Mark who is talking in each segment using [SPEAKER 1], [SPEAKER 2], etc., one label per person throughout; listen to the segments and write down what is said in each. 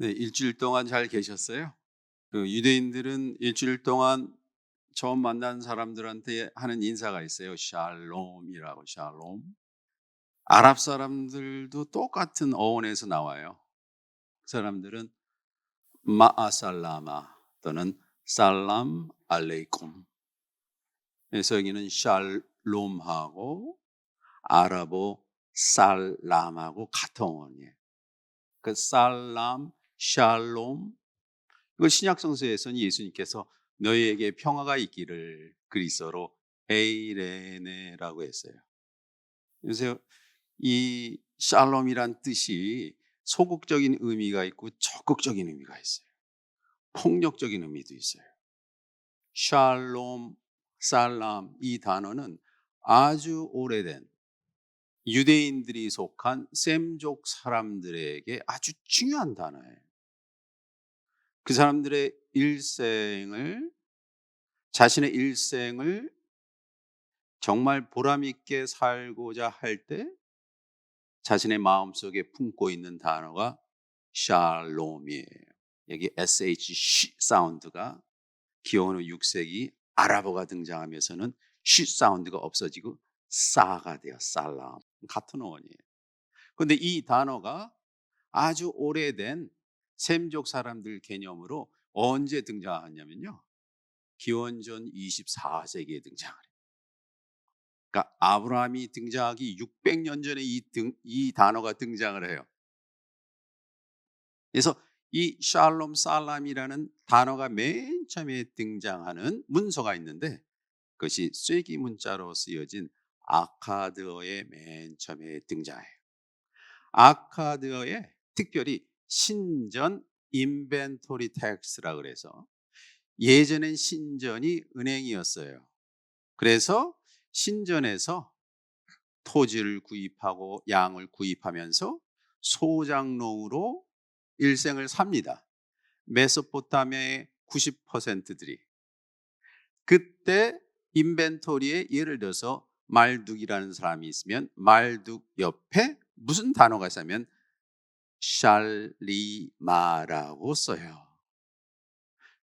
[SPEAKER 1] 네, 일주일 동안 잘 계셨어요? 유대인들은 일주일 동안 처음 만난 사람들한테 하는 인사가 있어요. 샬롬이라고, 샬롬. 아랍 사람들도 똑같은 어원에서 나와요. 그 사람들은 마아살라마 또는 살람 알레이쿰. 그래서 여기는 샬롬하고 아랍어 살람하고 같은 어원이에요. 그 살람, 샬롬, 그 신약 성서에서는 예수님께서 너희에게 평화가 있기를 그리스어로 에이레네라고 했어요. 그래서 이 샬롬이란 뜻이 소극적인 의미가 있고 적극적인 의미가 있어요. 폭력적인 의미도 있어요. 샬롬, 살람 이 단어는 아주 오래된 유대인들이 속한 셈족 사람들에게 아주 중요한 단어예요. 그 사람들의 자신의 일생을 정말 보람 있게 살고자 할 때 자신의 마음속에 품고 있는 단어가 샬롬이에요. 여기 SH 사운드가 기원후 6세기 아랍어가 등장하면서는 쉬 사운드가 없어지고 사가 돼요. 살람. 같은 어원이에요. 그런데 이 단어가 아주 오래된 셈족 사람들 개념으로 언제 등장하냐면요. 기원전 24세기에 등장을 해요. 그러니까 아브라함이 등장하기 600년 전에 이 단어가 등장을 해요. 그래서 이 샬롬 살람이라는 단어가 맨 처음에 등장하는 문서가 있는데 그것이 쐐기 문자로 쓰여진 아카드어의 맨 처음에 등장해요. 아카드어에 특별히 신전 인벤토리 텍스트라 그래서 예전엔 신전이 은행이었어요. 그래서 신전에서 토지를 구입하고 양을 구입하면서 소장농으로 일생을 삽니다. 메소포타미아의 90%들이 그때 인벤토리에 예를 들어서 말둑이라는 사람이 있으면 말둑 옆에 무슨 단어가 있으면 샬리마라고 써요.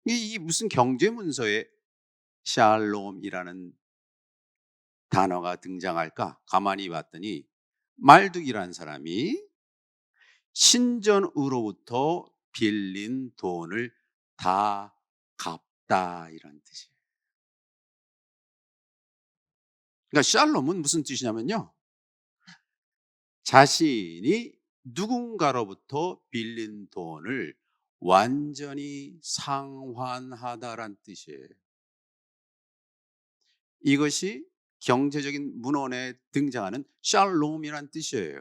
[SPEAKER 1] 이 무슨 경제 문서에 샬롬이라는 단어가 등장할까 가만히 봤더니 말둑이라는 사람이 신전으로부터 빌린 돈을 다 갚다 이런 뜻이에요. 그러니까 샬롬은 무슨 뜻이냐면요. 자신이 누군가로부터 빌린 돈을 완전히 상환하다란 뜻이에요. 이것이 경제적인 문헌에 등장하는 샬롬이란 뜻이에요.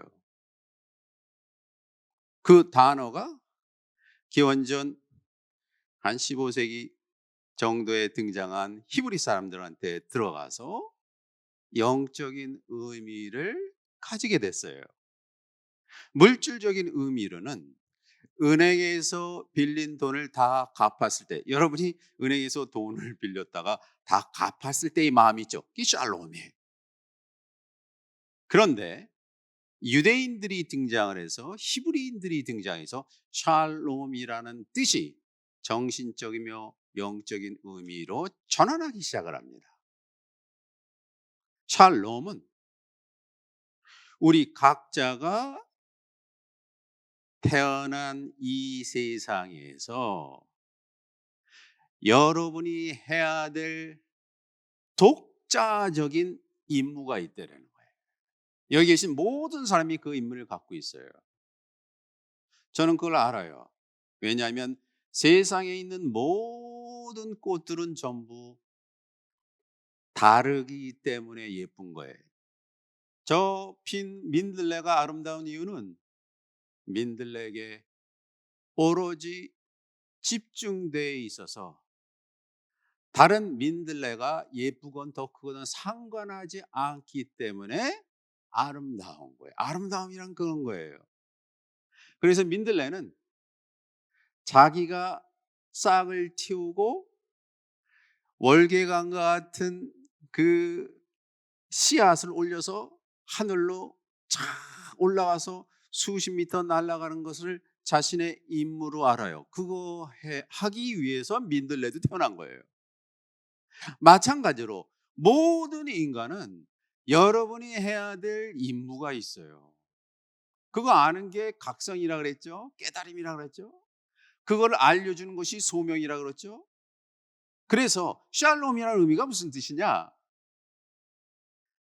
[SPEAKER 1] 그 단어가 기원전 한 15세기 정도에 등장한 히브리 사람들한테 들어가서 영적인 의미를 가지게 됐어요. 물질적인 의미로는 은행에서 빌린 돈을 다 갚았을 때, 여러분이 은행에서 돈을 빌렸다가 다 갚았을 때의 마음이 있죠. 그게 샬롬이에요. 그런데 유대인들이 등장을 해서 히브리인들이 등장해서 샬롬이라는 뜻이 정신적이며 영적인 의미로 전환하기 시작을 합니다. 샬롬은 우리 각자가 태어난 이 세상에서 여러분이 해야 될 독자적인 임무가 있다는 거예요. 여기 계신 모든 사람이 그 임무를 갖고 있어요. 저는 그걸 알아요. 왜냐하면 세상에 있는 모든 꽃들은 전부 다르기 때문에 예쁜 거예요. 저 핀 민들레가 아름다운 이유는 민들레에게 오로지 집중되어 있어서 다른 민들레가 예쁘건 더 크건 상관하지 않기 때문에 아름다운 거예요. 아름다움이란 그런 거예요. 그래서 민들레는 자기가 싹을 틔우고 월계관과 같은 그 씨앗을 올려서 하늘로 쫙 올라가서 수십 미터 날아가는 것을 자신의 임무로 알아요. 그거 하기 위해서 민들레도 태어난 거예요. 마찬가지로 모든 인간은 여러분이 해야 될 임무가 있어요. 그거 아는 게 각성이라 그랬죠. 깨달음이라 그랬죠. 그걸 알려주는 것이 소명이라 그랬죠. 그래서 샬롬이라는 의미가 무슨 뜻이냐?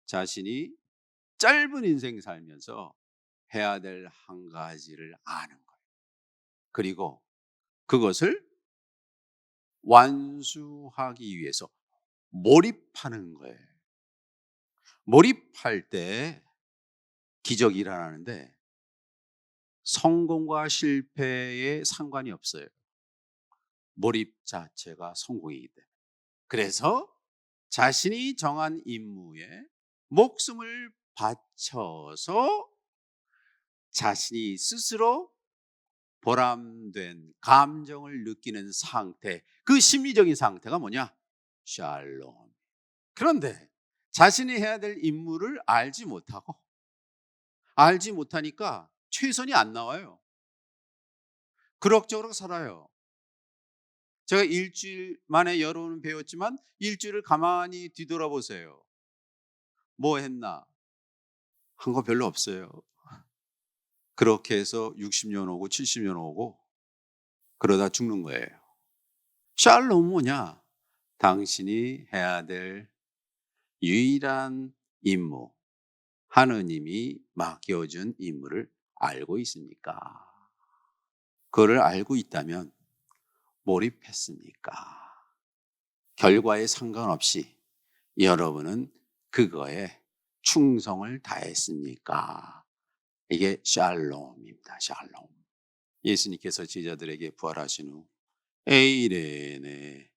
[SPEAKER 1] 자신이 짧은 인생 살면서 해야 될 한 가지를 아는 거예요. 그리고 그것을 완수하기 위해서 몰입하는 거예요. 몰입할 때 기적이 일어나는데 성공과 실패에 상관이 없어요. 몰입 자체가 성공이기 때문에. 그래서 자신이 정한 임무에 목숨을 바쳐서 자신이 스스로 보람된 감정을 느끼는 상태, 그 심리적인 상태가 뭐냐? 샬롬. 그런데 자신이 해야 될 임무를 알지 못하니까 최선이 안 나와요. 그럭저럭 살아요. 제가 일주일 만에 여러분은 배웠지만 일주일을 가만히 뒤돌아보세요. 뭐 했나? 한 거 별로 없어요. 그렇게 해서 60년 오고 70년 오고 그러다 죽는 거예요. 샬롬은 뭐냐? 당신이 해야 될 유일한 임무, 하느님이 맡겨준 임무를 알고 있습니까? 그거를 알고 있다면 몰입했습니까? 결과에 상관없이 여러분은 그거에 충성을 다했습니까? 이게 샬롬입니다. 샬롬. 예수님께서 제자들에게 부활하신 후 에이레네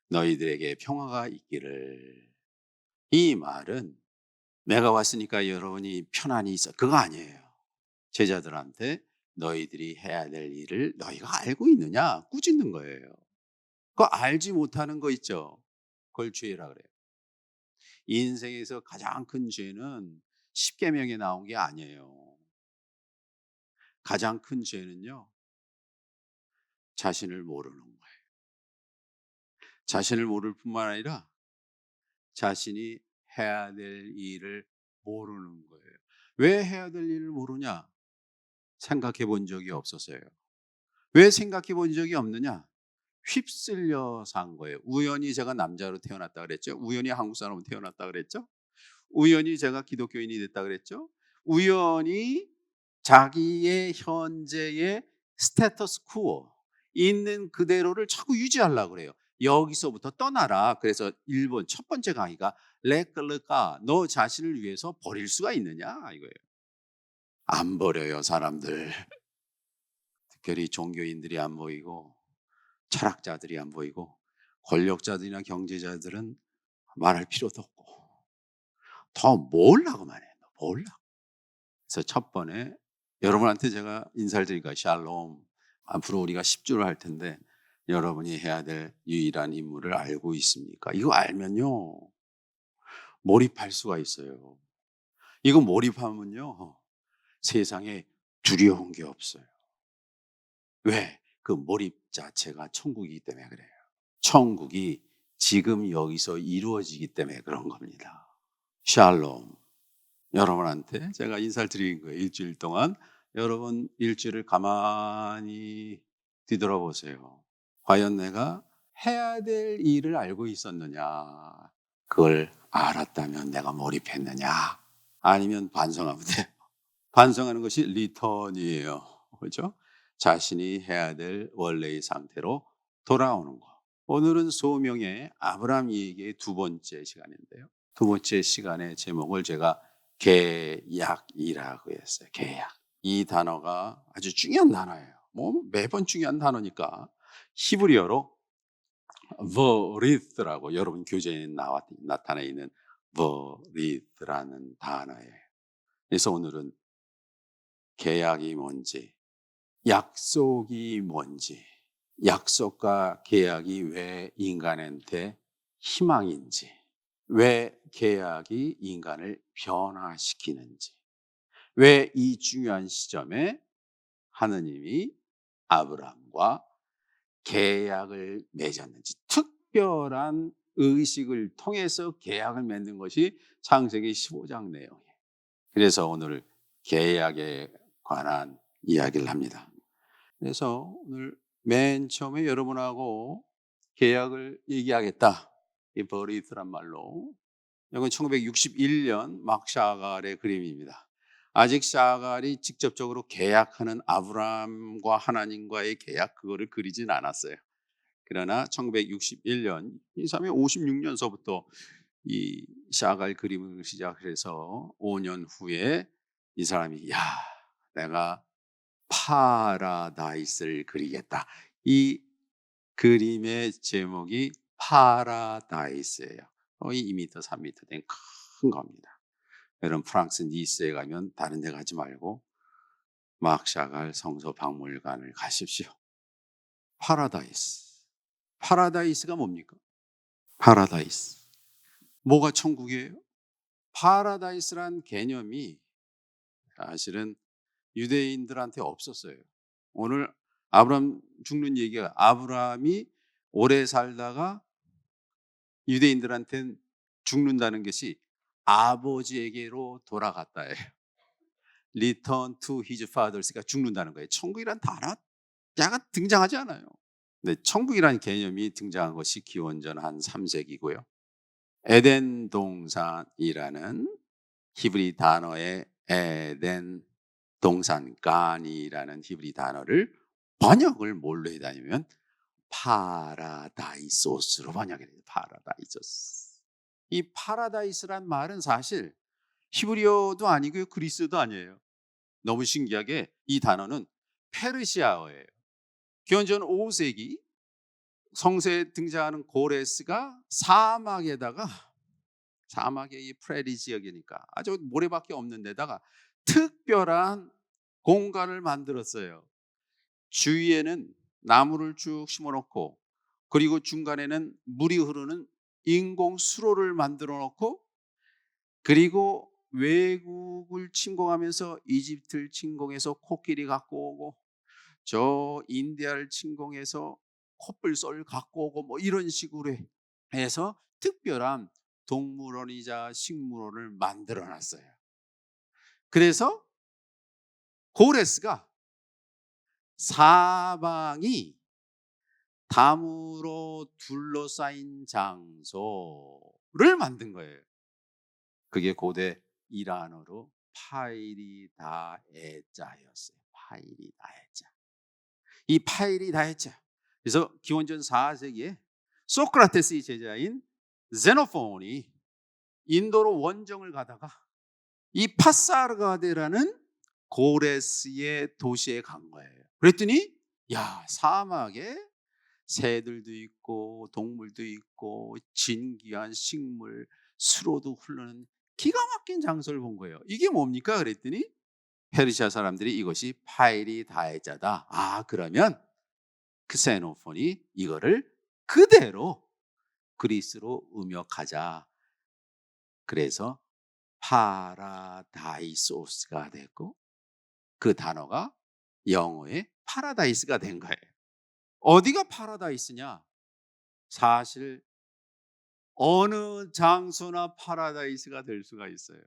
[SPEAKER 1] 너희들에게 평화가 있기를. 이 말은 내가 왔으니까 여러분이 편안히 있어, 그거 아니에요. 제자들한테 너희들이 해야 될 일을 너희가 알고 있느냐 꾸짖는 거예요. 그거 알지 못하는 거 있죠. 그걸 죄라 그래요. 인생에서 가장 큰 죄는 십계명에 나온 게 아니에요. 가장 큰 죄는요, 자신을 모르는 거예요. 자신을 모를 뿐만 아니라 자신이 해야 될 일을 모르는 거예요. 왜 해야 될 일을 모르냐? 생각해 본 적이 없어서요. 왜 생각해 본 적이 없느냐? 휩쓸려서 한 거예요. 우연히 제가 남자로 태어났다 그랬죠. 우연히 한국 사람으로 태어났다 그랬죠. 우연히 제가 기독교인이 됐다 그랬죠. 우연히 자기의 현재의 스테터스 쿠어 있는 그대로를 자꾸 유지하려고 그래요. 여기서부터 떠나라. 그래서 일본 첫 번째 강의가 레클르가 너 자신을 위해서 버릴 수가 있느냐 이거예요. 안 버려요 사람들. 특별히 종교인들이 안 보이고 철학자들이 안 보이고 권력자들이나 경제자들은 말할 필요도 없고 더 몰라고만 해요. 몰라. 그래서 첫 번에 여러분한테 제가 인사를 드리니까 샬롬. 앞으로 우리가 10주를 할 텐데 여러분이 해야 될 유일한 임무를 알고 있습니까? 이거 알면요 몰입할 수가 있어요. 이거 몰입하면요 세상에 두려운 게 없어요. 왜? 그 몰입 자체가 천국이기 때문에 그래요. 천국이 지금 여기서 이루어지기 때문에 그런 겁니다. 샬롬. 여러분한테 제가 인사를 드린 거예요. 일주일 동안 여러분 일주일을 가만히 뒤돌아보세요. 과연 내가 해야 될 일을 알고 있었느냐? 그걸 알았다면 내가 몰입했느냐? 아니면 반성하면 돼요. 반성하는 것이 리턴이에요. 그렇죠? 자신이 해야 될 원래의 상태로 돌아오는 거. 오늘은 소명의 아브라함 이야기의 두 번째 시간인데요. 두 번째 시간의 제목을 제가 계약이라고 했어요. 계약. 이 단어가 아주 중요한 단어예요. 뭐 매번 중요한 단어니까 히브리어로 버리스라고 여러분 교재에 나타나 있는 버리스라는 단어예요. 그래서 오늘은 계약이 뭔지, 약속이 뭔지, 약속과 계약이 왜 인간한테 희망인지, 왜 계약이 인간을 변화시키는지, 왜 이 중요한 시점에 하느님이 아브라함과 계약을 맺었는지, 특별한 의식을 통해서 계약을 맺는 것이 창세기 15장 내용이에요. 그래서 오늘 계약에 관한 이야기를 합니다. 그래서 오늘 맨 처음에 여러분하고 계약을 얘기하겠다, 이 버리트란 말로, 이건 1961년 막 샤갈의 그림입니다. 아직 샤갈이 직접적으로 계약하는, 아브라함과 하나님과의 계약, 그거를 그리진 않았어요. 그러나 1961년, 이 사람이 56년서부터 이 샤갈 그림을 시작해서 5년 후에 이 사람이, 야, 내가 파라다이스를 그리겠다. 이 그림의 제목이 파라다이스예요. 거의 2m, 3m 된 큰 겁니다. 여러분 프랑스 니스에 가면 다른 데 가지 말고 막 샤갈 성서 박물관을 가십시오. 파라다이스. 파라다이스가 뭡니까? 파라다이스. 뭐가 천국이에요? 파라다이스란 개념이 사실은 유대인들한테 없었어요. 오늘 아브라함 죽는 얘기가, 아브라함이 오래 살다가 유대인들한테는 죽는다는 것이 아버지에게로 돌아갔다예요. Return to his fathers가 죽는다는 거예요. 천국이란 단어가 등장하지 않아요. 근데 천국이라는 개념이 등장한 것이 기원전 한 3세기고요. 에덴 동산이라는 히브리 단어의 에덴 동산 간이라는 히브리 단어를 번역을 뭘로 해다니면 파라다이소스로 번역해요. 파라다이소스. 이 파라다이스란 말은 사실 히브리어도 아니고요, 그리스도 아니에요. 너무 신기하게 이 단어는 페르시아어예요. 기원전 5세기 성서에 등장하는 고레스가 사막에 이 프레리 지역이니까 아주 모래밖에 없는 데다가 특별한 공간을 만들었어요. 주위에는 나무를 쭉 심어놓고, 그리고 중간에는 물이 흐르는 인공 수로를 만들어 놓고, 그리고 외국을 침공하면서 이집트를 침공해서 코끼리 갖고 오고, 저 인디아를 침공해서 코뿔소를 갖고 오고, 뭐 이런 식으로 해서 특별한 동물원이자 식물원을 만들어 놨어요. 그래서 고레스가 사방이 담으로 둘러싸인 장소를 만든 거예요. 그게 고대 이란어로 파이리다에자였어요. 파이리다에자. 이 파이리다에자. 그래서 기원전 4세기에 소크라테스의 제자인 제노폰이 인도로 원정을 가다가 이 파사르가데라는 고레스의 도시에 간 거예요. 그랬더니 야, 사막에 새들도 있고 동물도 있고 진귀한 식물, 수로도 흐르는 기가 막힌 장소를 본 거예요. 이게 뭡니까? 그랬더니 페르시아 사람들이 이것이 파이리다에자다. 아, 그러면 크세노폰이 이거를 그대로 그리스로 음역하자. 그래서 파라다이소스가 됐고, 그 단어가 영어의 파라다이스가 된 거예요. 어디가 파라다이스냐? 사실 어느 장소나 파라다이스가 될 수가 있어요.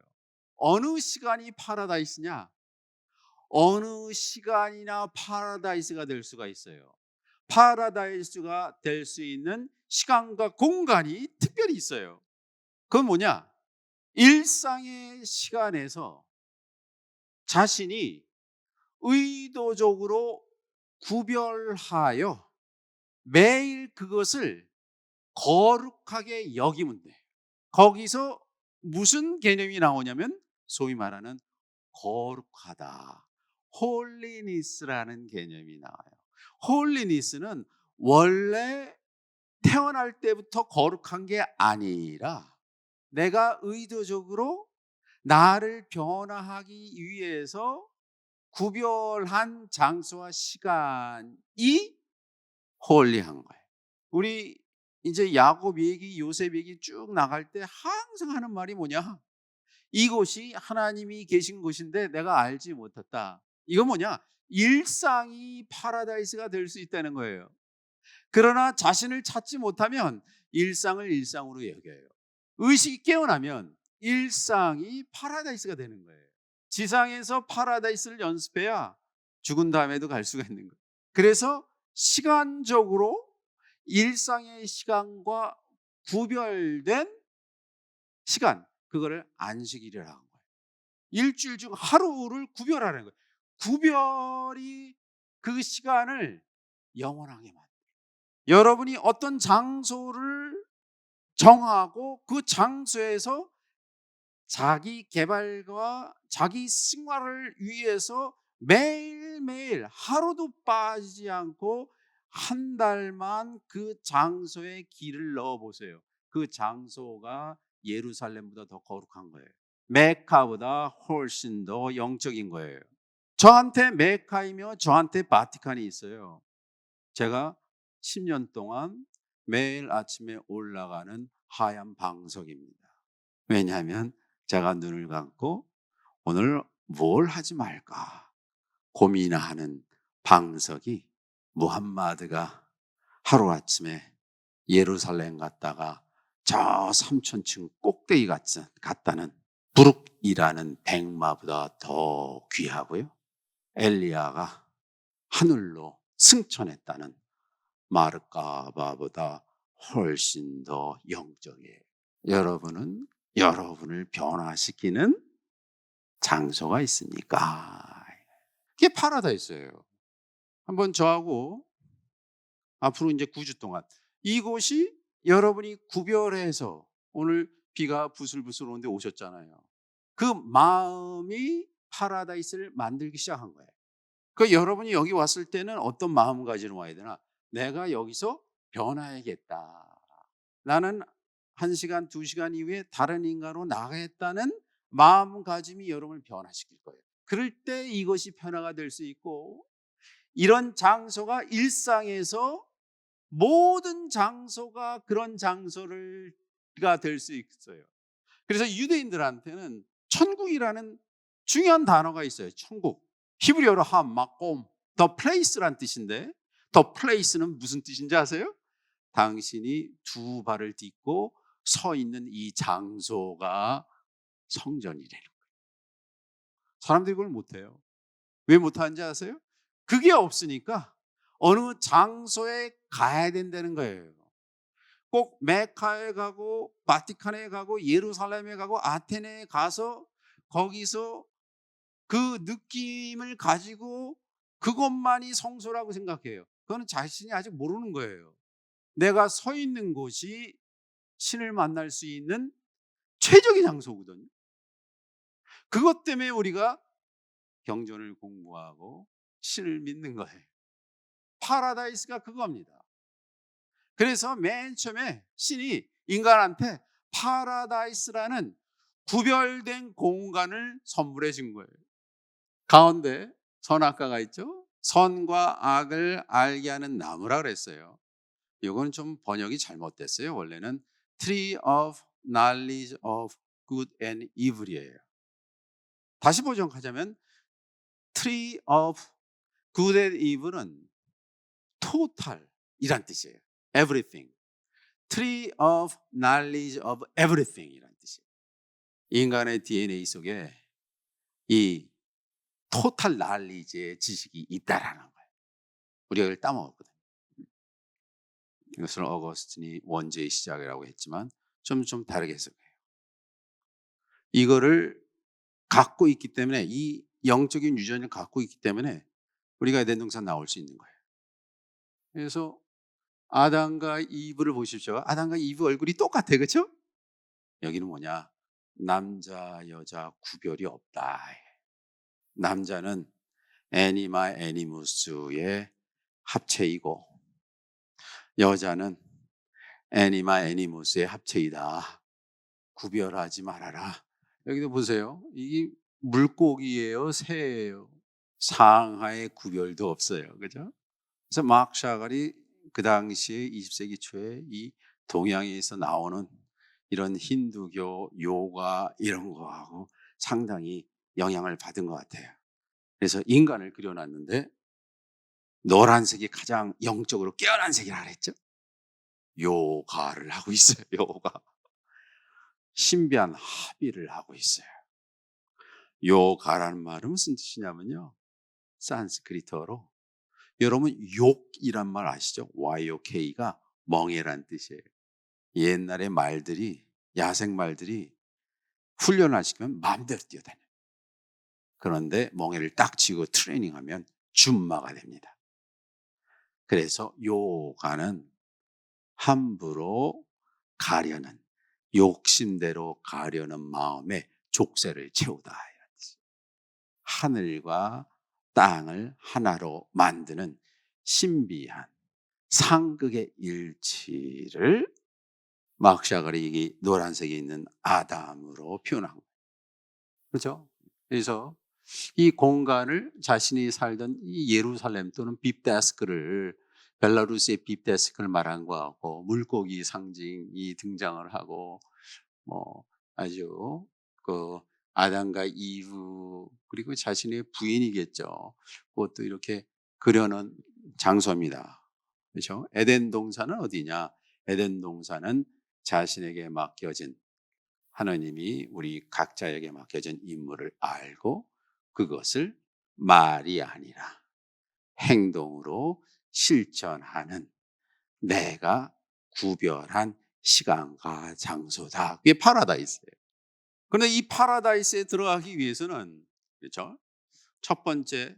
[SPEAKER 1] 어느 시간이 파라다이스냐? 어느 시간이나 파라다이스가 될 수가 있어요. 파라다이스가 될 수 있는 시간과 공간이 특별히 있어요. 그건 뭐냐? 일상의 시간에서 자신이 의도적으로 구별하여 매일 그것을 거룩하게 여기면 돼. 거기서 무슨 개념이 나오냐면 소위 말하는 거룩하다, 홀리니스라는 개념이 나와요. 홀리니스는 원래 태어날 때부터 거룩한 게 아니라 내가 의도적으로 나를 변화하기 위해서 구별한 장소와 시간이 홀리한 거예요. 우리 이제 야곱 얘기, 요셉 얘기 쭉 나갈 때 항상 하는 말이 뭐냐? 이곳이 하나님이 계신 곳인데 내가 알지 못했다. 이거 뭐냐? 일상이 파라다이스가 될 수 있다는 거예요. 그러나 자신을 찾지 못하면 일상을 일상으로 여겨요. 의식이 깨어나면 일상이 파라다이스가 되는 거예요. 지상에서 파라다이스를 연습해야 죽은 다음에도 갈 수가 있는 거예요. 그래서 시간적으로 일상의 시간과 구별된 시간, 그거를 안식일이라고 하는 거예요. 일주일 중 하루를 구별하는 거예요. 구별이 그 시간을 영원하게 만들어요. 여러분이 어떤 장소를 정하고 그 장소에서 자기 개발과 자기 승화를 위해서 매일매일 하루도 빠지지 않고 한 달만 그 장소에 길을 넣어 보세요. 그 장소가 예루살렘보다 더 거룩한 거예요. 메카보다 훨씬 더 영적인 거예요. 저한테 메카이며 저한테 바티칸이 있어요. 제가 10년 동안 매일 아침에 올라가는 하얀 방석입니다. 왜냐하면 제가 눈을 감고 오늘 뭘 하지 말까 고민하는 방석이, 무함마드가 하루아침에 예루살렘 갔다가 저 3000층 꼭대기 갔다는 부룩이라는 백마보다 더 귀하고요, 엘리야가 하늘로 승천했다는 마르카바보다 훨씬 더 영적이에요. 여러분은 여러분을 변화시키는 장소가 있습니까? 그게 파라다이스예요. 한번 저하고 앞으로 이제 9주 동안 이곳이 여러분이 구별해서, 오늘 비가 부슬부슬 오는데 오셨잖아요. 그 마음이 파라다이스를 만들기 시작한 거예요. 그 여러분이 여기 왔을 때는 어떤 마음가짐으로 와야 되나? 내가 여기서 변화해야겠다. 나는 1시간, 2시간 이후에 다른 인간으로 나가겠다는 마음가짐이 여러분을 변화시킬 거예요. 그럴 때 이것이 변화가 될 수 있고, 이런 장소가 일상에서 모든 장소가 그런 장소가 될 수 있어요. 그래서 유대인들한테는 천국이라는 중요한 단어가 있어요. 천국. 히브리어로 하마꼼, the place란 뜻인데, the place는 무슨 뜻인지 아세요? 당신이 두 발을 딛고 서 있는 이 장소가 성전이라는 거예요. 사람들이 그걸 못해요. 왜 못하는지 아세요? 그게 없으니까 어느 장소에 가야 된다는 거예요. 꼭 메카에 가고 바티칸에 가고 예루살렘에 가고 아테네에 가서 거기서 그 느낌을 가지고 그것만이 성소라고 생각해요. 그거는 자신이 아직 모르는 거예요. 내가 서 있는 곳이 신을 만날 수 있는 최적의 장소거든요. 그것 때문에 우리가 경전을 공부하고 신을 믿는 거예요. 파라다이스가 그겁니다. 그래서 맨 처음에 신이 인간한테 파라다이스라는 구별된 공간을 선물해 준 거예요. 가운데 선악과가 있죠. 선과 악을 알게 하는 나무라 그랬어요. 이건 좀 번역이 잘못됐어요. 원래는 Tree of Knowledge of Good and Evil이에요. 다시 보정하자면 Tree of Good and Evil은 total이란 뜻이에요. Everything. Tree of Knowledge of Everything이란 뜻이에요. 인간의 DNA 속에 이 토탈 날리지의 지식이 있다라는 거예요. 우리가 이걸 따먹었거든요. 이것을 어거스틴이 원죄의 시작이라고 했지만 좀 다르게 해석해요. 이거를 갖고 있기 때문에, 이 영적인 유전을 갖고 있기 때문에 우리가 에덴 동산 나올 수 있는 거예요. 그래서 아담과 이브를 보십시오. 아담과 이브 얼굴이 똑같아, 그렇죠? 여기는 뭐냐? 남자 여자 구별이 없다. 남자는 애니마 애니무스의 합체이고 여자는 애니마 애니무스의 합체이다. 구별하지 말아라. 여기도 보세요. 이게 물고기예요, 새예요? 상하의 구별도 없어요. 그죠? 그래서 막 샤갈이 그 당시에 20세기 초에 이 동양에서 나오는 이런 힌두교, 요가 이런 거하고 상당히 영향을 받은 것 같아요. 그래서 인간을 그려놨는데 노란색이 가장 영적으로 깨어난 색이라 그랬죠. 요가를 하고 있어요. 요가. 신비한 합의를 하고 있어요. 요가라는 말은 무슨 뜻이냐면요, 산스크리트어로, 여러분 욕이란 말 아시죠? YOK가 멍해란 뜻이에요. 옛날에 말들이, 야생 말들이 훈련을 안 시키면 마음대로 뛰어다녀요. 그런데 멍해를 딱 쥐고 트레이닝하면 줌마가 됩니다. 그래서 요가는 함부로 가려는, 욕심대로 가려는 마음에 족쇄를 채우다. 하늘과 땅을 하나로 만드는 신비한 상극의 일치를 마크 샤갈이 노란색에 있는 아담으로 표현한 거예요. 그렇죠? 그래서 이 공간을 자신이 살던 이 예루살렘 또는 빕데스크를, 벨라루스의 빕데스크를 말한 거하고, 물고기 상징이 등장을 하고, 뭐 아주 그 아담과 이브 그리고 자신의 부인이겠죠. 그것도 이렇게 그려놓은 장소입니다. 그렇죠? 에덴 동산은 어디냐? 에덴 동산은 자신에게 맡겨진, 하나님이 우리 각자에게 맡겨진 임무를 알고 그것을 말이 아니라 행동으로 실천하는, 내가 구별한 시간과 장소다. 그게 파라다이스예요. 그런데 이 파라다이스에 들어가기 위해서는, 그렇죠? 첫 번째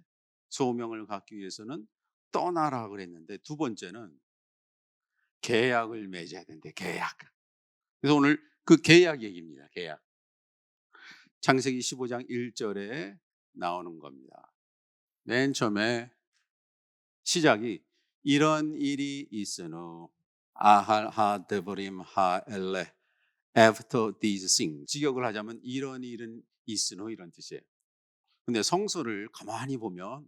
[SPEAKER 1] 소명을 갖기 위해서는 떠나라 그랬는데, 두 번째는 계약을 맺어야 되는데, 계약. 그래서 오늘 그 계약 얘기입니다. 계약. 창세기 15장 1절에 나오는 겁니다. 맨 처음에 시작이 이런 일이 있은 후 아할 하 데브림 하 엘레 after these things. 직역을 하자면 이런 일은 있은 후, 이런 뜻이에요. 근데 성서를 가만히 보면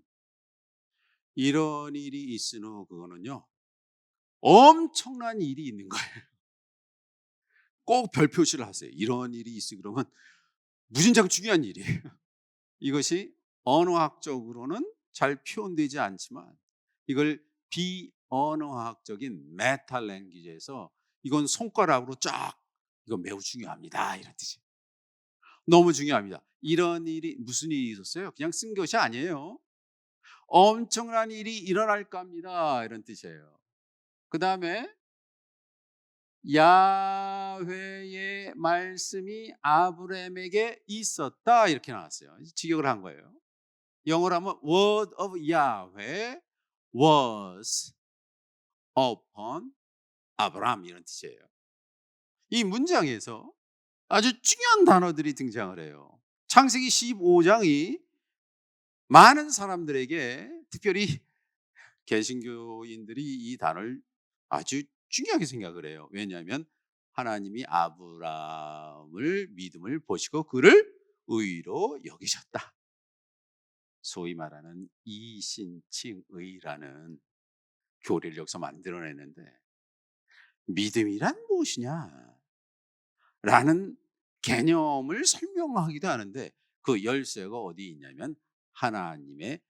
[SPEAKER 1] 이런 일이 있은 후 그거는요, 엄청난 일이 있는 거예요. 꼭 별표시를 하세요. 이런 일이 있으, 그러면 무진장 중요한 일이에요. 이것이 언어학적으로는 잘 표현되지 않지만 이걸 비언어학적인 메타랭귀지에서 이건 손가락으로 쫙, 이거 매우 중요합니다, 이런 뜻이에요. 너무 중요합니다. 이런 일이, 무슨 일이 있었어요? 그냥 쓴 것이 아니에요. 엄청난 일이 일어날 겁니다, 이런 뜻이에요. 그 다음에 야훼의 말씀이 아브라함에게 있었다, 이렇게 나왔어요. 직역을 한 거예요. 영어로 하면 word of Yahweh was upon Abraham, 이런 뜻이에요. 이 문장에서 아주 중요한 단어들이 등장을 해요. 창세기 15장이 많은 사람들에게, 특별히 개신교인들이 이 단어를 아주 중요하게 생각을 해요. 왜냐하면 하나님이 아브라함을 믿음을 보시고 그를 의로 여기셨다. 소위 말하는 이신칭의라는 교리를 여기서 만들어내는데, 믿음이란 무엇이냐 라는 개념을 설명하기도 하는데, 그 열쇠가 어디 있냐면 하나님의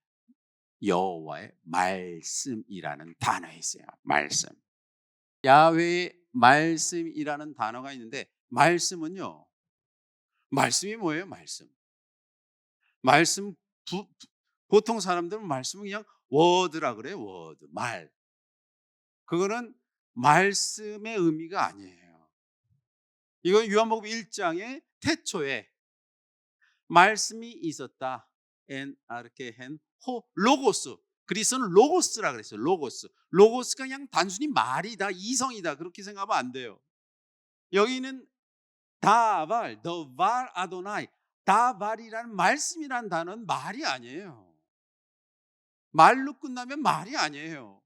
[SPEAKER 1] 여호와의 말씀이라는 단어에 있어요. 말씀. 야훼의 말씀이라는 단어가 있는데, 말씀은요, 말씀이 뭐예요? 말씀, 보통 사람들은 말씀은 그냥 워드라 그래요. 워드, 말. 그거는 말씀의 의미가 아니에요. 이건 요한복음 1장의 태초에 말씀이 있었다. 엔 아르케헨 호 로고스. 그리스는 로고스라 그랬어요. 로고스. 로고스가 그냥 단순히 말이다, 이성이다, 그렇게 생각하면 안 돼요. 여기는 다발, 더발 아도나이, 다발이라는 말씀이라는 단어는 말이 아니에요. 말로 끝나면 말이 아니에요.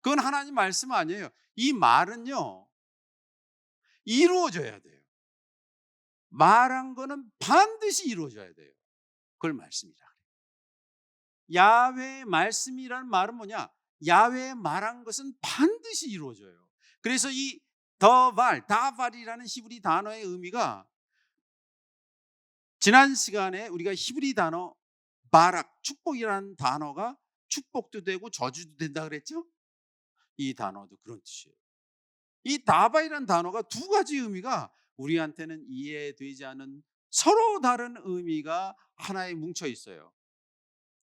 [SPEAKER 1] 그건 하나님 말씀 아니에요. 이 말은요, 이루어져야 돼요. 말한 거는 반드시 이루어져야 돼요. 그걸 말씀이라 그래요. 야훼의 말씀이라는 말은 뭐냐? 야훼의 말한 것은 반드시 이루어져요. 그래서 이 더발, 다발이라는 히브리 단어의 의미가, 지난 시간에 우리가 히브리 단어 바락, 축복이라는 단어가 축복도 되고 저주도 된다 그랬죠? 이 단어도 그런 뜻이에요. 이 다발이라는 단어가 두 가지 의미가 우리한테는 이해되지 않는 서로 다른 의미가 하나에 뭉쳐 있어요.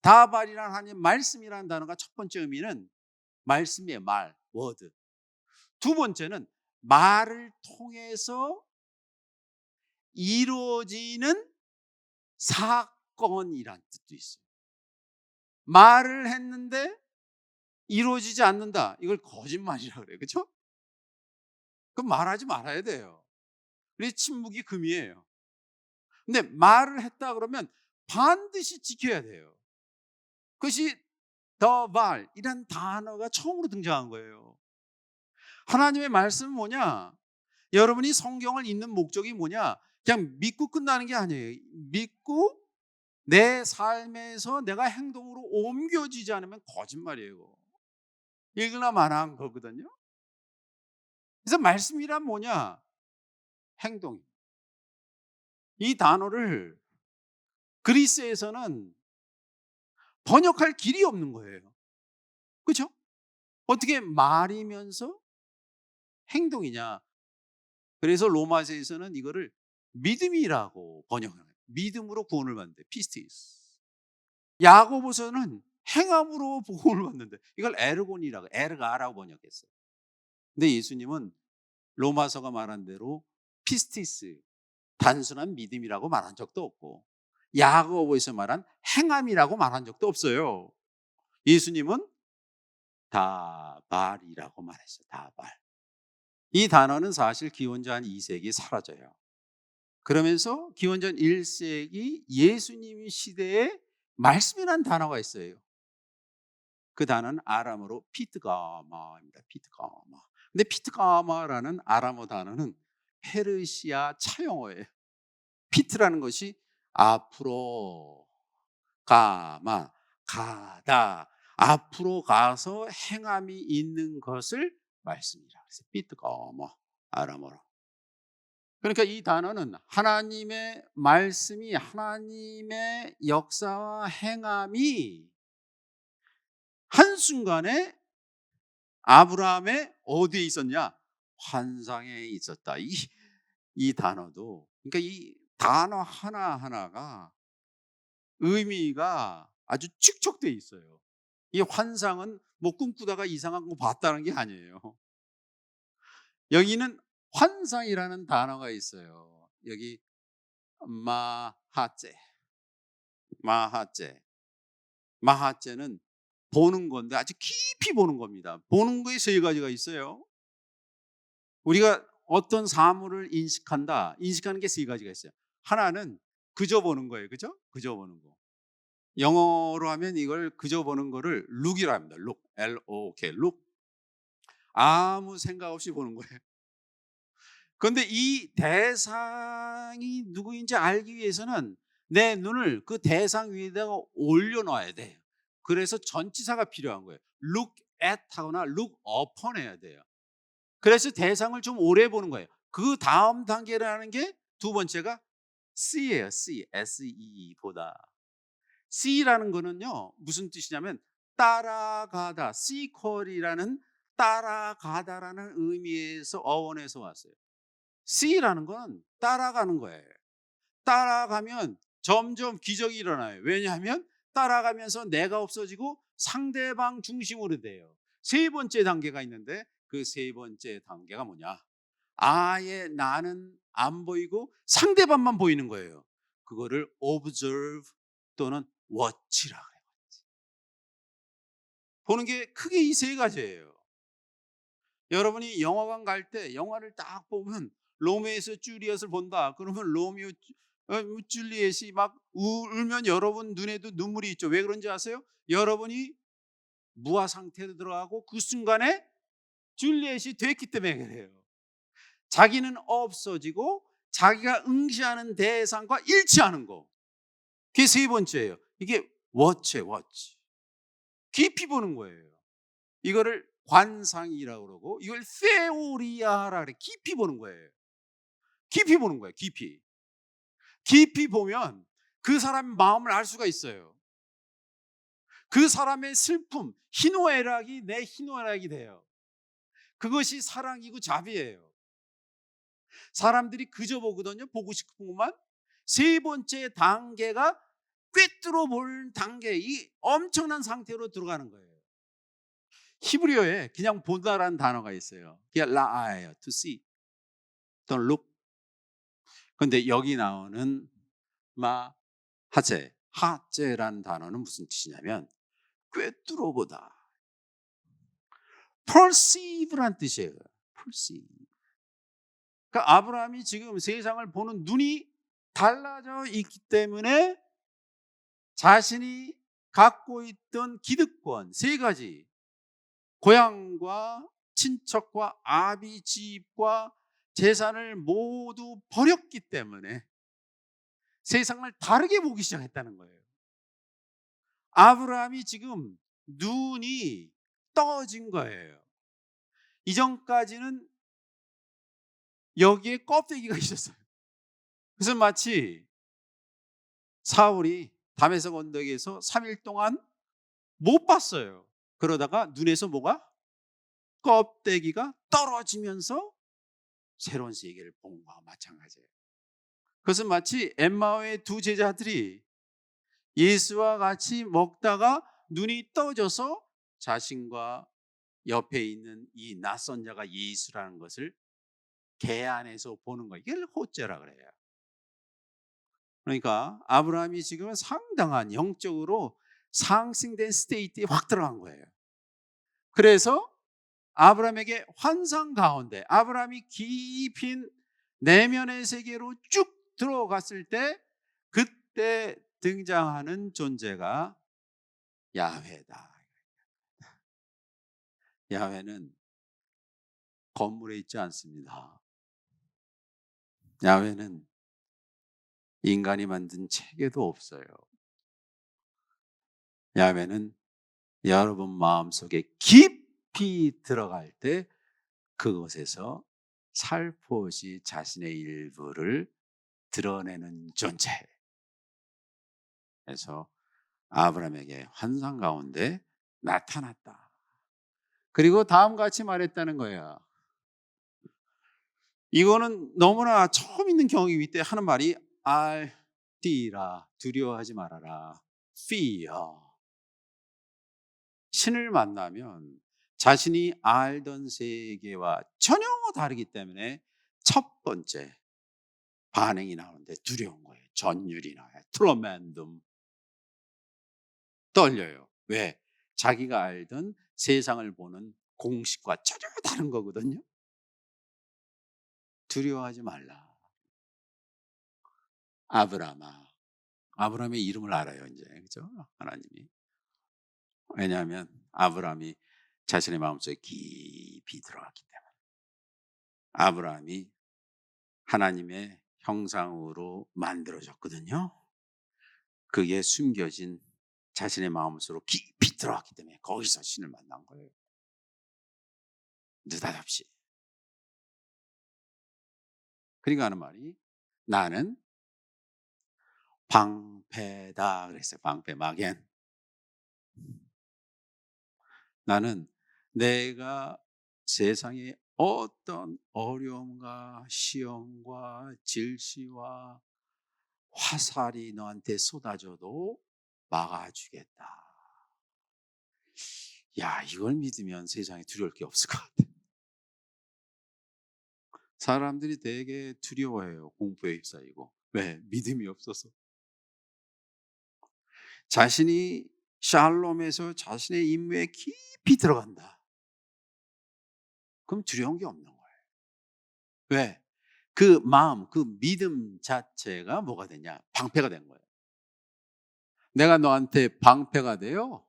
[SPEAKER 1] 다발이라는 하나님 말씀이라는 단어가 첫 번째 의미는 말씀이에요. 말, 워드. 두 번째는 말을 통해서 이루어지는 사건이란 뜻도 있어요. 말을 했는데 이루어지지 않는다. 이걸 거짓말이라고 그래요. 그렇죠? 그럼 말하지 말아야 돼요. 그래서 침묵이 금이에요. 근데 말을 했다 그러면 반드시 지켜야 돼요. 그것이 더 말이란 단어가 처음으로 등장한 거예요. 하나님의 말씀은 뭐냐? 여러분이 성경을 읽는 목적이 뭐냐? 그냥 믿고 끝나는 게 아니에요. 믿고 내 삶에서 내가 행동으로 옮겨지지 않으면 거짓말이에요. 읽으나 마나한 거거든요. 그래서 말씀이란 뭐냐? 행동이. 이 단어를 그리스에서는 번역할 길이 없는 거예요. 그렇죠? 어떻게 말이면서 행동이냐? 그래서 로마서에서는 이거를 믿음이라고 번역해요. 믿음으로 구원을 받는데 피스티스. 야고보서는 행함으로 구원을 받는데 이걸 에르곤이라고 에르가라고 번역했어요. 근데 예수님은 로마서가 말한 대로 피스티스 단순한 믿음이라고 말한 적도 없고 야고보에서 말한 행함이라고 말한 적도 없어요. 예수님은 다발이라고 말했어요. 다발. 이 단어는 사실 기원전 2세기에 사라져요. 그러면서 기원전 1세기 예수님 시대에 말씀이라는 단어가 있어요. 그 단어는 아람어로 피트가마입니다. 피트가마. 근데 피트가마라는 아람어 단어는 페르시아 차용어예요. 피트라는 것이 앞으로 가마 가다 앞으로 가서 행함이 있는 것을 말씀이라 그래서 피트가마 아람어로. 그러니까 이 단어는 하나님의 말씀이 하나님의 역사와 행함이 한순간에 아브라함의 어디에 있었냐? 환상에 있었다. 이 단어도 그러니까 이 단어 하나하나가 의미가 아주 축적되어 있어요. 이 환상은 뭐 꿈꾸다가 이상한 거 봤다는 게 아니에요. 여기는 환상이라는 단어가 있어요. 여기 마하제. 마하제. 마하제는 보는 건데 아주 깊이 보는 겁니다. 보는 거에 세 가지가 있어요. 우리가 어떤 사물을 인식한다. 인식하는 게 세 가지가 있어요. 하나는 그저 보는 거예요. 그죠? 그저 보는 거. 영어로 하면 이걸 그저 보는 거를 look이라 합니다. look. L-O-O-K. look. 아무 생각 없이 보는 거예요. 그런데 이 대상이 누구인지 알기 위해서는 내 눈을 그 대상 위에다가 올려놔야 돼요. 그래서 전치사가 필요한 거예요. look at 하거나 look upon 해야 돼요. 그래서 대상을 좀 오래 보는 거예요. 그 다음 단계라는 게 두 번째가 see예요. see. S-E-E 보다. see라는 거는요. 무슨 뜻이냐면 따라가다. sequel이라는 따라가다라는 의미에서 어원에서 왔어요. see라는 건 따라가는 거예요. 따라가면 점점 기적이 일어나요. 왜냐하면 따라가면서 내가 없어지고 상대방 중심으로 돼요. 세 번째 단계가 있는데 그 세 번째 단계가 뭐냐? 아예 나는 안 보이고 상대방만 보이는 거예요. 그거를 observe 또는 watch라고 해요. 보는 게 크게 이 세 가지예요. 여러분이 영화관 갈 때 영화를 딱 보면 로미오에서 줄리엣을 본다. 그러면 로미오 줄리엣이 막 울면 여러분 눈에도 눈물이 있죠. 왜 그런지 아세요? 여러분이 무아 상태로 들어가고 그 순간에 줄리엣이 됐기 때문에 그래요. 자기는 없어지고 자기가 응시하는 대상과 일치하는 거. 그게 세 번째예요. 이게 워치예요. 워치. 깊이 보는 거예요. 이거를 관상이라고 그러고 이걸 세오리아라 그래. 깊이 보는 거예요. 깊이 보는 거예요. 깊이. 깊이 보면 그 사람의 마음을 알 수가 있어요. 그 사람의 슬픔, 희노애락이 내 희노애락이 돼요. 그것이 사랑이고 자비예요. 사람들이 그저 보거든요. 보고 싶은 것만. 세 번째 단계가 꿰뚫어 볼 단계, 이 엄청난 상태로 들어가는 거예요. 히브리어에 그냥 보다라는 단어가 있어요. 그게 라아예요. To see, don't look. 근데 여기 나오는 하제라는 단어는 무슨 뜻이냐면 꿰뚫어 보다. perceive란 뜻이에요. perceive. 그러니까 아브라함이 지금 세상을 보는 눈이 달라져 있기 때문에 자신이 갖고 있던 기득권 세 가지, 고향과 친척과 아비 집과 재산을 모두 버렸기 때문에 세상을 다르게 보기 시작했다는 거예요. 아브라함이 지금 눈이 떠진 거예요. 이전까지는 여기에 껍데기가 있었어요. 그래서 마치 사울이 다메섹 언덕에서 3일 동안 못 봤어요. 그러다가 눈에서 뭐가? 껍데기가 떨어지면서 새로운 세계를 본 거와 마찬가지예요. 그것은 마치 엠마오의 두 제자들이 예수와 같이 먹다가 눈이 떠져서 자신과 옆에 있는 이 낯선 자가 예수라는 것을 개 안에서 보는 거예요. 이걸 호째라 그래요. 그러니까 아브라함이 지금 상당한 영적으로 상승된 스테이트에 확 들어간 거예요. 그래서 아브라함에게 환상 가운데 아브라함이 깊은 내면의 세계로 쭉 들어갔을 때 그때 등장하는 존재가 야훼다. 야훼는 건물에 있지 않습니다. 야훼는 인간이 만든 책에도 없어요. 야훼는 여러분 마음속에 깊이 들어갈 때 그곳에서 살포시 자신의 일부를 드러내는 존재. 그래서 아브라함에게 환상 가운데 나타났다. 그리고 다음과 같이 말했다는 거야. 이거는 너무나 처음 있는 경험이기 때문에 하는 말이 알띠라, 두려워하지 말아라. fear. 신을 만나면 자신이 알던 세계와 전혀 다르기 때문에 첫 번째 반응이 나오는데 두려운 거예요. 전율이 나와요. 트로맨둠. 떨려요. 왜? 자기가 알던 세상을 보는 공식과 전혀 다른 거거든요. 두려워하지 말라. 아브라함아. 아브라함의 이름을 알아요, 이제. 그죠? 하나님이. 왜냐하면 아브라함이 자신의 마음속에 깊이 들어갔기 때문에. 아브라함이 하나님의 형상으로 만들어졌거든요. 그게 숨겨진 자신의 마음속으로 깊이 들어갔기 때문에 거기서 신을 만난 거예요. 느닷없이. 그러니까 하는 말이 나는 방패다 그랬어요. 방패 마겐. 나는 내가 세상에 어떤 어려움과 시험과 질시와 화살이 너한테 쏟아져도 막아주겠다. 야, 이걸 믿으면 세상에 두려울 게 없을 것 같아. 사람들이 되게 두려워해요. 공포에 휩싸이고. 왜? 믿음이 없어서. 자신이 샬롬에서 자신의 임무에 깊이 들어간다. 그럼 두려운 게 없는 거예요. 왜? 그 마음, 그 믿음 자체가 뭐가 되냐? 방패가 된 거예요. 내가 너한테 방패가 돼요.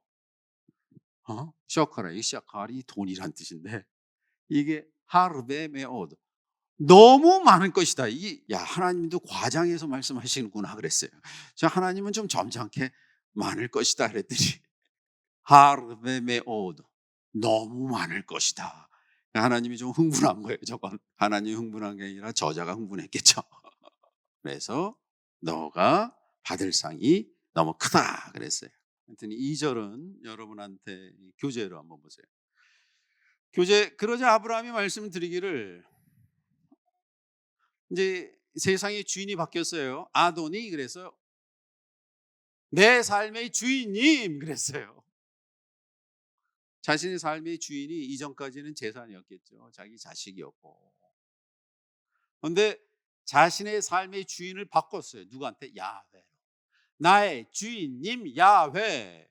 [SPEAKER 1] 셔카라, 이 샤칼이 돈이란 뜻인데 이게 하르베 메오드. 너무 많을 것이다. 야, 하나님도 과장해서 말씀하시는구나 그랬어요. 저 하나님은 좀 점잖게 많을 것이다 그랬더니 하르베 메오드. 너무 많을 것이다. 하나님이 좀 흥분한 거예요. 저건 하나님 흥분한 게 아니라 저자가 흥분했겠죠. 그래서 너가 받을 상이 너무 크다 그랬어요. 하여튼 2절은 여러분한테 교재로 한번 보세요. 교재 그러자 아브라함이 말씀드리기를 이제 세상의 주인이 바뀌었어요. 아도니 그래서 내 삶의 주인님 그랬어요. 자신의 삶의 주인이 이전까지는 재산이었겠죠. 자기 자식이었고. 그런데 자신의 삶의 주인을 바꿨어요. 누구한테? 야훼로. 나의 주인님 야훼.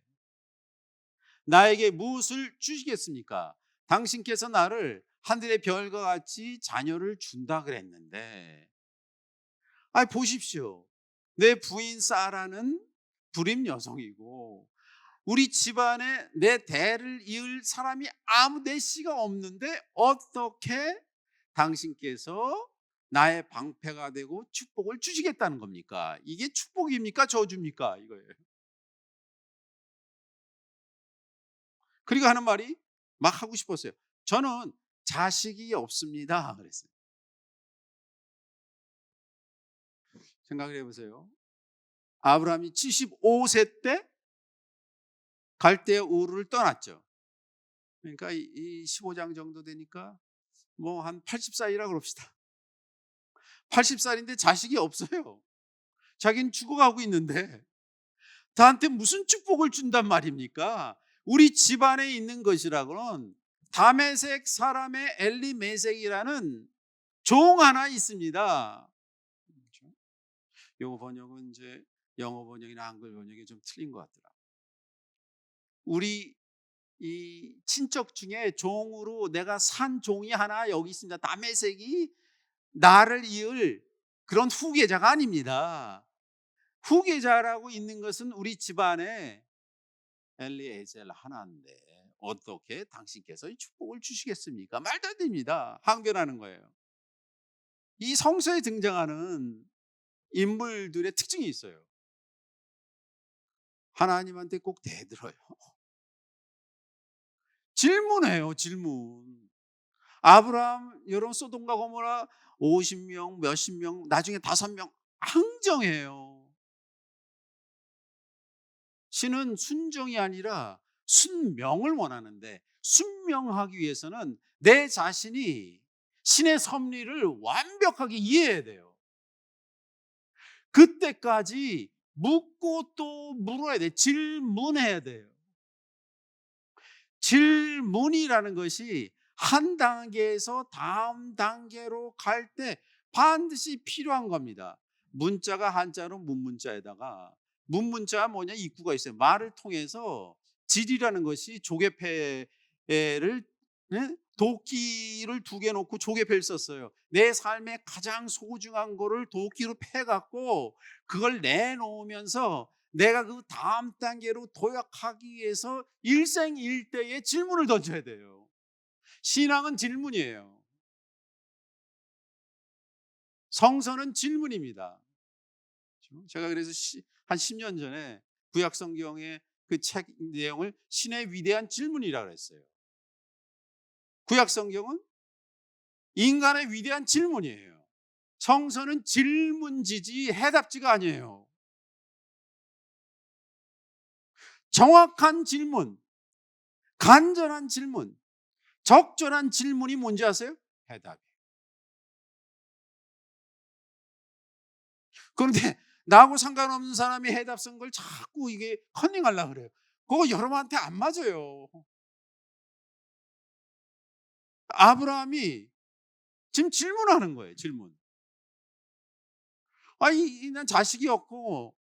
[SPEAKER 1] 나에게 무엇을 주시겠습니까? 당신께서 나를 하늘의 별과 같이 자녀를 준다 그랬는데, 보십시오. 내 부인 사라는 불임 여성이고 우리 집안에 내 대를 이을 사람이 아무 내 씨가 없는데 어떻게 당신께서 나의 방패가 되고 축복을 주시겠다는 겁니까? 이게 축복입니까? 저주입니까? 이거예요. 그리고 하는 말이 막 하고 싶었어요. 저는 자식이 없습니다. 그랬어요. 생각을 해보세요. 아브라함이 75세 때 갈대아 우르를 떠났죠. 그러니까 이 15장 정도 되니까 뭐 한 80살이라 그럽시다. 80살인데 자식이 없어요. 자기는 죽어가고 있는데 나한테 무슨 축복을 준단 말입니까? 우리 집안에 있는 것이라고는 다메섹 사람의 엘리메섹이라는 종 하나 있습니다. 그렇죠? 요 번역은 이제 영어 번역이나 한글 번역이 좀 틀린 것 같더라. 우리 이 친척 중에 종으로 내가 산 종이 하나 여기 있습니다. 다메섹이 나를 이을 그런 후계자가 아닙니다. 후계자라고 있는 것은 우리 집안에 엘리에셀 하나인데 어떻게 당신께서 이 축복을 주시겠습니까? 말도 안 됩니다. 항변하는 거예요. 이 성서에 등장하는 인물들의 특징이 있어요. 하나님한테 꼭 대들어요. 질문해요, 질문. 아브라함 여론 소돔과 고모라 50명, 몇십 명, 나중에 5명 항정해요. 신은 순종이 아니라 순명을 원하는데 순명하기 위해서는 내 자신이 신의 섭리를 완벽하게 이해해야 돼요. 그때까지 묻고 또 물어야 돼. 질문해야 돼요. 질문이라는 것이 한 단계에서 다음 단계로 갈 때 반드시 필요한 겁니다. 문자가 한자로 문문자에다가 문문자가 뭐냐 입구가 있어요. 말을 통해서 질이라는 것이 조개패를 도끼를 2개 놓고 조개패를 썼어요. 내 삶의 가장 소중한 거를 도끼로 패갖고 그걸 내놓으면서 내가 그 다음 단계로 도약하기 위해서 일생일대의 질문을 던져야 돼요. 신앙은 질문이에요. 성서는 질문입니다. 제가 그래서 한 10년 전에 구약 성경의 그 책 내용을 신의 위대한 질문이라고 했어요. 구약 성경은 인간의 위대한 질문이에요. 성서는 질문지지 해답지가 아니에요. 정확한 질문, 간절한 질문, 적절한 질문이 뭔지 아세요? 해답이에요. 그런데 나하고 상관없는 사람이 해답 쓴 걸 자꾸 이게 컨닝하려고 그래요. 그거 여러분한테 안 맞아요. 아브라함이 지금 질문하는 거예요. 질문. 난 자식이 없고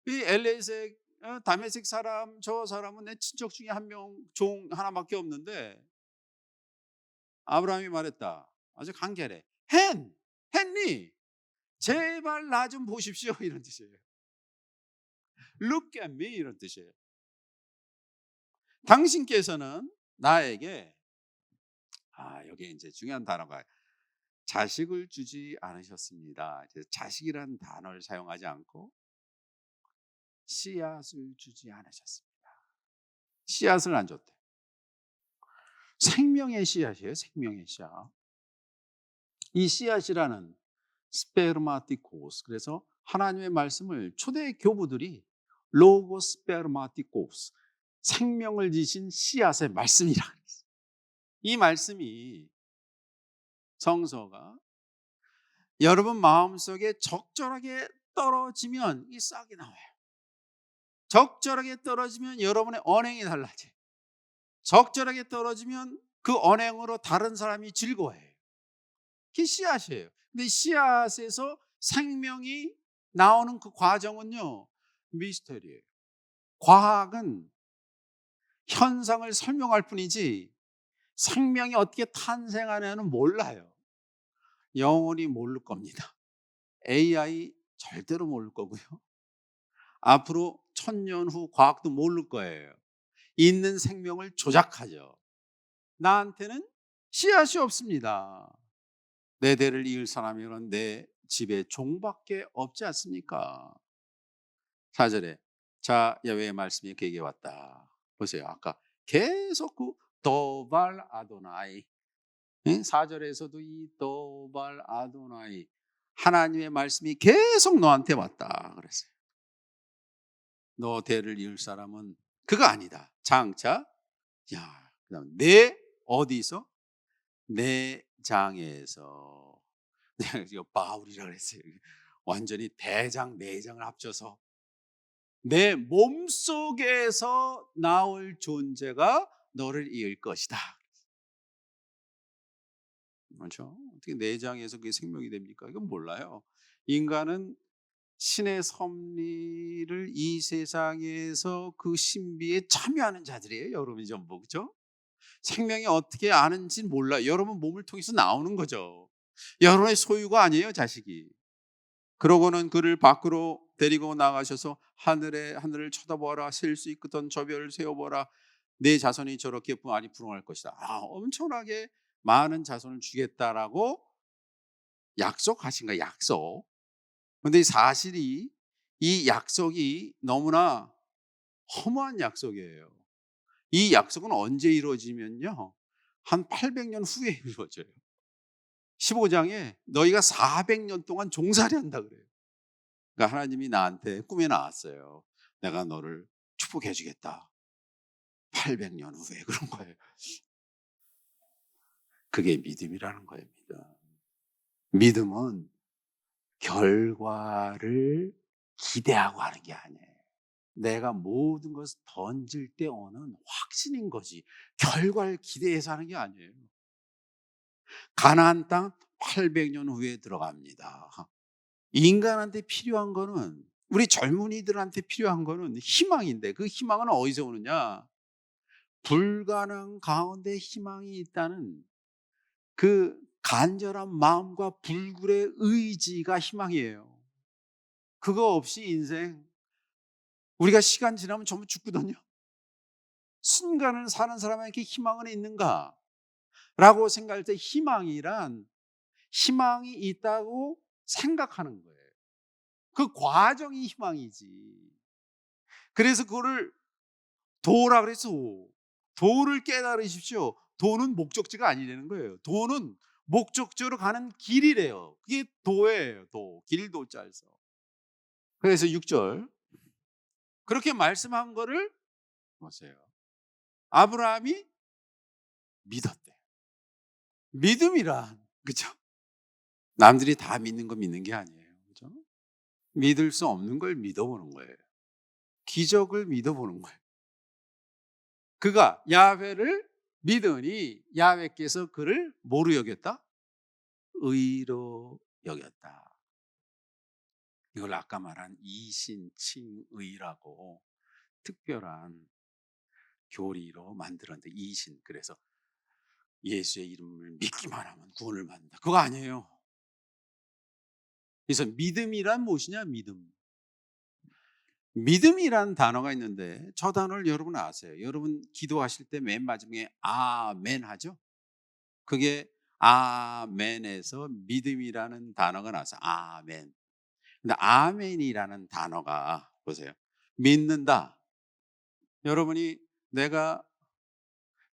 [SPEAKER 1] 이 엘레색 다메섹 사람 저 사람은 내 친척 중에 한 명 종 하나밖에 없는데 아브라함이 말했다. 아주 간결해. 헨리 제발 나 좀 보십시오 이런 뜻이에요. Look at me 이런 뜻이에요. 당신께서는 나에게 여기 이제 중요한 단어가 자식을 주지 않으셨습니다. 자식이라는 단어를 사용하지 않고 씨앗을 주지 않으셨습니다. 씨앗을 안 줬대. 생명의 씨앗이에요. 생명의 씨앗. 이 씨앗이라는 스페르마티코스 그래서 하나님의 말씀을 초대 교부들이 로고스 페르마티코스, 생명을 지신 씨앗의 말씀이라 그랬어요. 이 말씀이 성서가 여러분 마음속에 적절하게 떨어지면 이 싹이 나와요. 적절하게 떨어지면 여러분의 언행이 달라져요. 적절하게 떨어지면 그 언행으로 다른 사람이 즐거워해요. 그게 씨앗이에요. 근데 씨앗에서 생명이 나오는 그 과정은요, 미스터리예요. 과학은 현상을 설명할 뿐이지 생명이 어떻게 탄생하냐는 몰라요. 영원히 모를 겁니다. AI 절대로 모를 거고요. 앞으로 1000년 후 과학도 모를 거예요. 있는 생명을 조작하죠. 나한테는 씨앗이 없습니다. 내 대를 이을 사람이란 내 집에 종밖에 없지 않습니까? 4절에 자 야훼의 말씀이 그에게 왔다. 보세요. 아까 계속 그 도발 아도나이, 4절에서도 이 도발 아도나이, 하나님의 말씀이 계속 너한테 왔다 그랬어요. 너 대를 이을 사람은 그가 아니다. 장차 그다음 내 어디서? 내 장에서. 내가 이거 바울이라 그랬어요. 완전히 대장 내장을 합쳐서 내 몸속에서 나올 존재가 너를 이을 것이다. 그렇죠? 어떻게 내장에서 그게 생명이 됩니까? 이건 몰라요. 인간은 신의 섭리를 이 세상에서 그 신비에 참여하는 자들이에요. 여러분이 전부 그렇죠? 생명이 어떻게 아는지 몰라요. 여러분 몸을 통해서 나오는 거죠. 여러분의 소유가 아니에요, 자식이. 그러고는 그를 밖으로 데리고 나가셔서 하늘을 쳐다보아라. 셀 수 있거든 저 별을 세어보라. 내 자손이 저렇게 많이 불어날 것이다. 엄청나게 많은 자손을 주겠다라고 약속하신 거예요. 약속. 그런데 사실이 이 약속이 너무나 허무한 약속이에요. 이 약속은 언제 이루어지면요, 한 800년 후에 이루어져요. 15장에 너희가 400년 동안 종살이 한다 그래요. 그러니까 하나님이 나한테 꿈에 나왔어요. 내가 너를 축복해 주겠다. 800년 후에 그런 거예요. 그게 믿음이라는 거예요. 믿음은 결과를 기대하고 하는 게 아니에요. 내가 모든 것을 던질 때 오는 확신인 거지 결과를 기대해서 하는 게 아니에요. 가나안 땅 800년 후에 들어갑니다. 인간한테 필요한 거는, 우리 젊은이들한테 필요한 거는 희망인데, 그 희망은 어디서 오느냐? 불가능 가운데 희망이 있다는 그 간절한 마음과 불굴의 의지가 희망이에요. 그거 없이 인생, 우리가 시간 지나면 전부 죽거든요. 순간을 사는 사람에게 희망은 있는가? 라고 생각할 때 희망이 있다고 생각하는 거예요. 그 과정이 희망이지. 그래서 그거를 도라 그래서 도를 깨달으십시오. 도는 목적지가 아니라는 거예요. 도는 목적지로 가는 길이래요. 그게 도예요. 길도 짜서. 그래서 6절 그렇게 말씀한 거를 보세요. 아브라함이 믿었대. 믿음이란 그죠? 남들이 다 믿는 거 믿는 게 아니에요. 그죠? 믿을 수 없는 걸 믿어보는 거예요. 기적을 믿어보는 거예요. 그가 야훼를 믿으니 야훼께서 그를 뭐로 여겼다? 의로 여겼다. 이걸 아까 말한 이신칭의라고 특별한 교리로 만들었는데, 이신, 그래서 예수의 이름을 믿기만 하면 구원을 받는다, 그거 아니에요. 그래서 믿음이란 무엇이냐? 믿음이란 단어가 있는데 저 단어를 여러분 아세요? 여러분 기도하실 때 맨 마지막에 아멘 하죠? 그게 아멘에서 믿음이라는 단어가 나서 아멘. 근데 아멘이라는 단어가 보세요. 믿는다. 여러분이 내가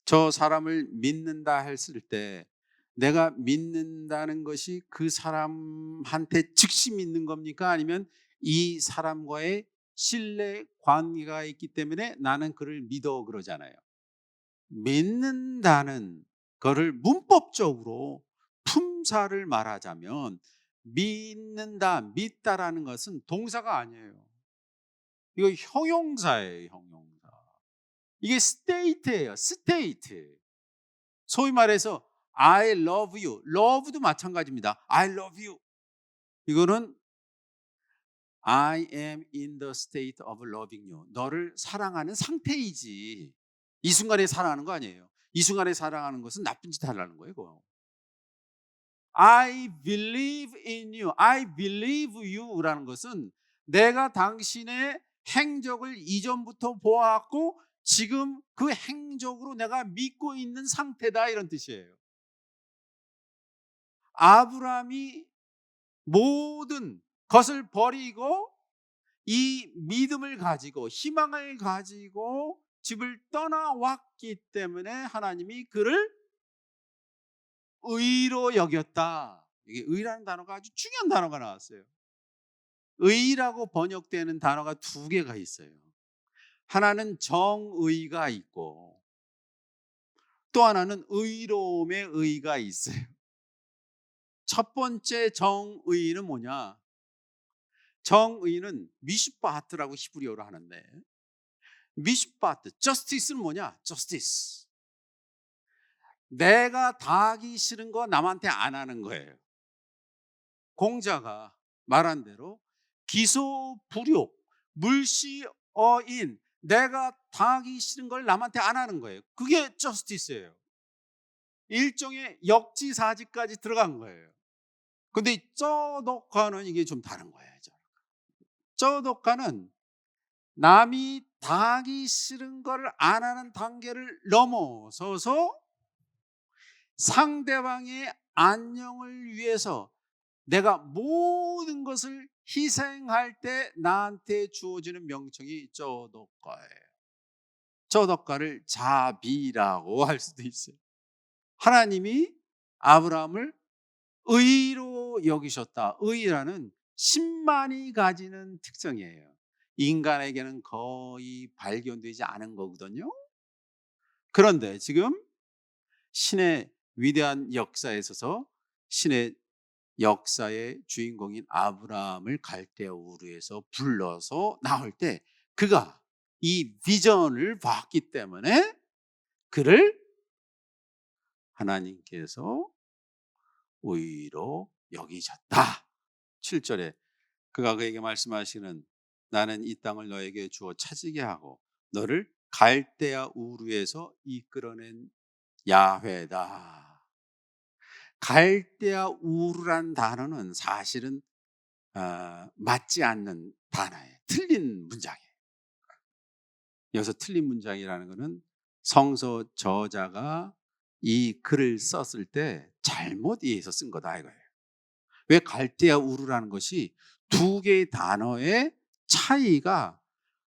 [SPEAKER 1] 저 사람을 믿는다 했을 때 내가 믿는다는 것이 그 사람한테 즉시 믿는 겁니까? 아니면 이 사람과의 신뢰 관계가 있기 때문에 나는 그를 믿어 그러잖아요. 믿는다는 거를 문법적으로 품사를 말하자면 믿는다, 믿다라는 것은 동사가 아니에요. 이거 형용사예요, 형용사. 이게 state예요, state. 소위 말해서 I love you. love도 마찬가지입니다. I love you. 이거는 I am in the state of loving you. 너를 사랑하는 상태이지. 이 순간에 사랑하는 거 아니에요. 이 순간에 사랑하는 것은 나쁜 짓 하라는 거예요, 그거. I believe in you. I believe you라는 것은 내가 당신의 행적을 이전부터 보았고 지금 그 행적으로 내가 믿고 있는 상태다, 이런 뜻이에요. 아브라함이 모든 것을 버리고 이 믿음을 가지고 희망을 가지고 집을 떠나왔기 때문에 하나님이 그를 의로 여겼다. 이게 의라는 단어가 아주 중요한 단어가 나왔어요. 의라고 번역되는 단어가 두 개가 있어요. 하나는 정의가 있고 또 하나는 의로움의 의가 있어요. 첫 번째 정의는 뭐냐? 정의는 미슈바트라고 히브리어로 하는데, 미슈바트, justice는 뭐냐? justice. 내가 다 하기 싫은 거 남한테 안 하는 거예요. 공자가 말한 대로 기소불욕, 물시어인, 내가 다 하기 싫은 걸 남한테 안 하는 거예요. 그게 justice예요. 일종의 역지사지까지 들어간 거예요. 근데 이 쩌독가는 이게 좀 다른 거예요. 쩌독가는 남이 다 하기 싫은 걸 안 하는 단계를 넘어서서 상대방의 안녕을 위해서 내가 모든 것을 희생할 때 나한테 주어지는 명칭이 쩌독가예요. 쩌독가를 자비라고 할 수도 있어요. 하나님이 아브라함을 의로 여기셨다. 의라는 신만이 가지는 특성이에요. 인간에게는 거의 발견되지 않은 거거든요. 그런데 지금 신의 위대한 역사에 있어서 신의 역사의 주인공인 아브라함을 갈대아 우르에서 불러서 나올 때 그가 이 비전을 봤기 때문에 그를 하나님께서 의로 여기셨다. 7절에 그가 그에게 말씀하시는 나는 이 땅을 너에게 주어 차지게 하고 너를 갈대아 우르에서 이끌어낸 야훼다. 갈대아 우르란 단어는 사실은 맞지 않는 단어예요. 틀린 문장이에요. 여기서 틀린 문장이라는 것은 성서 저자가 이 글을 썼을 때 잘못 이해해서 쓴 거다 이거예요. 왜 갈대아 우르라는 것이 두 개의 단어의 차이가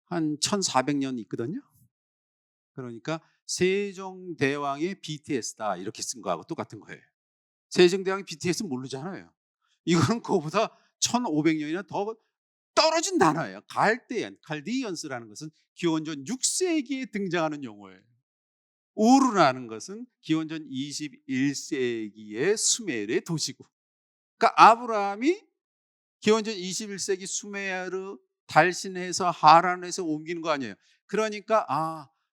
[SPEAKER 1] 한 1400년 있거든요. 그러니까 세종대왕의 BTS다 이렇게 쓴 거하고 똑같은 거예요. 세종대왕의 BTS 모르잖아요. 이거는 그거보다 1500년이나 더 떨어진 단어예요. 칼디언스라는 것은 기원전 6세기에 등장하는 용어예요. 우르라는 것은 기원전 21세기의 수메르의 도시고, 그러니까 아브라함이 기원전 21세기 수메르 달신에서 하란에서 옮기는 거 아니에요. 그러니까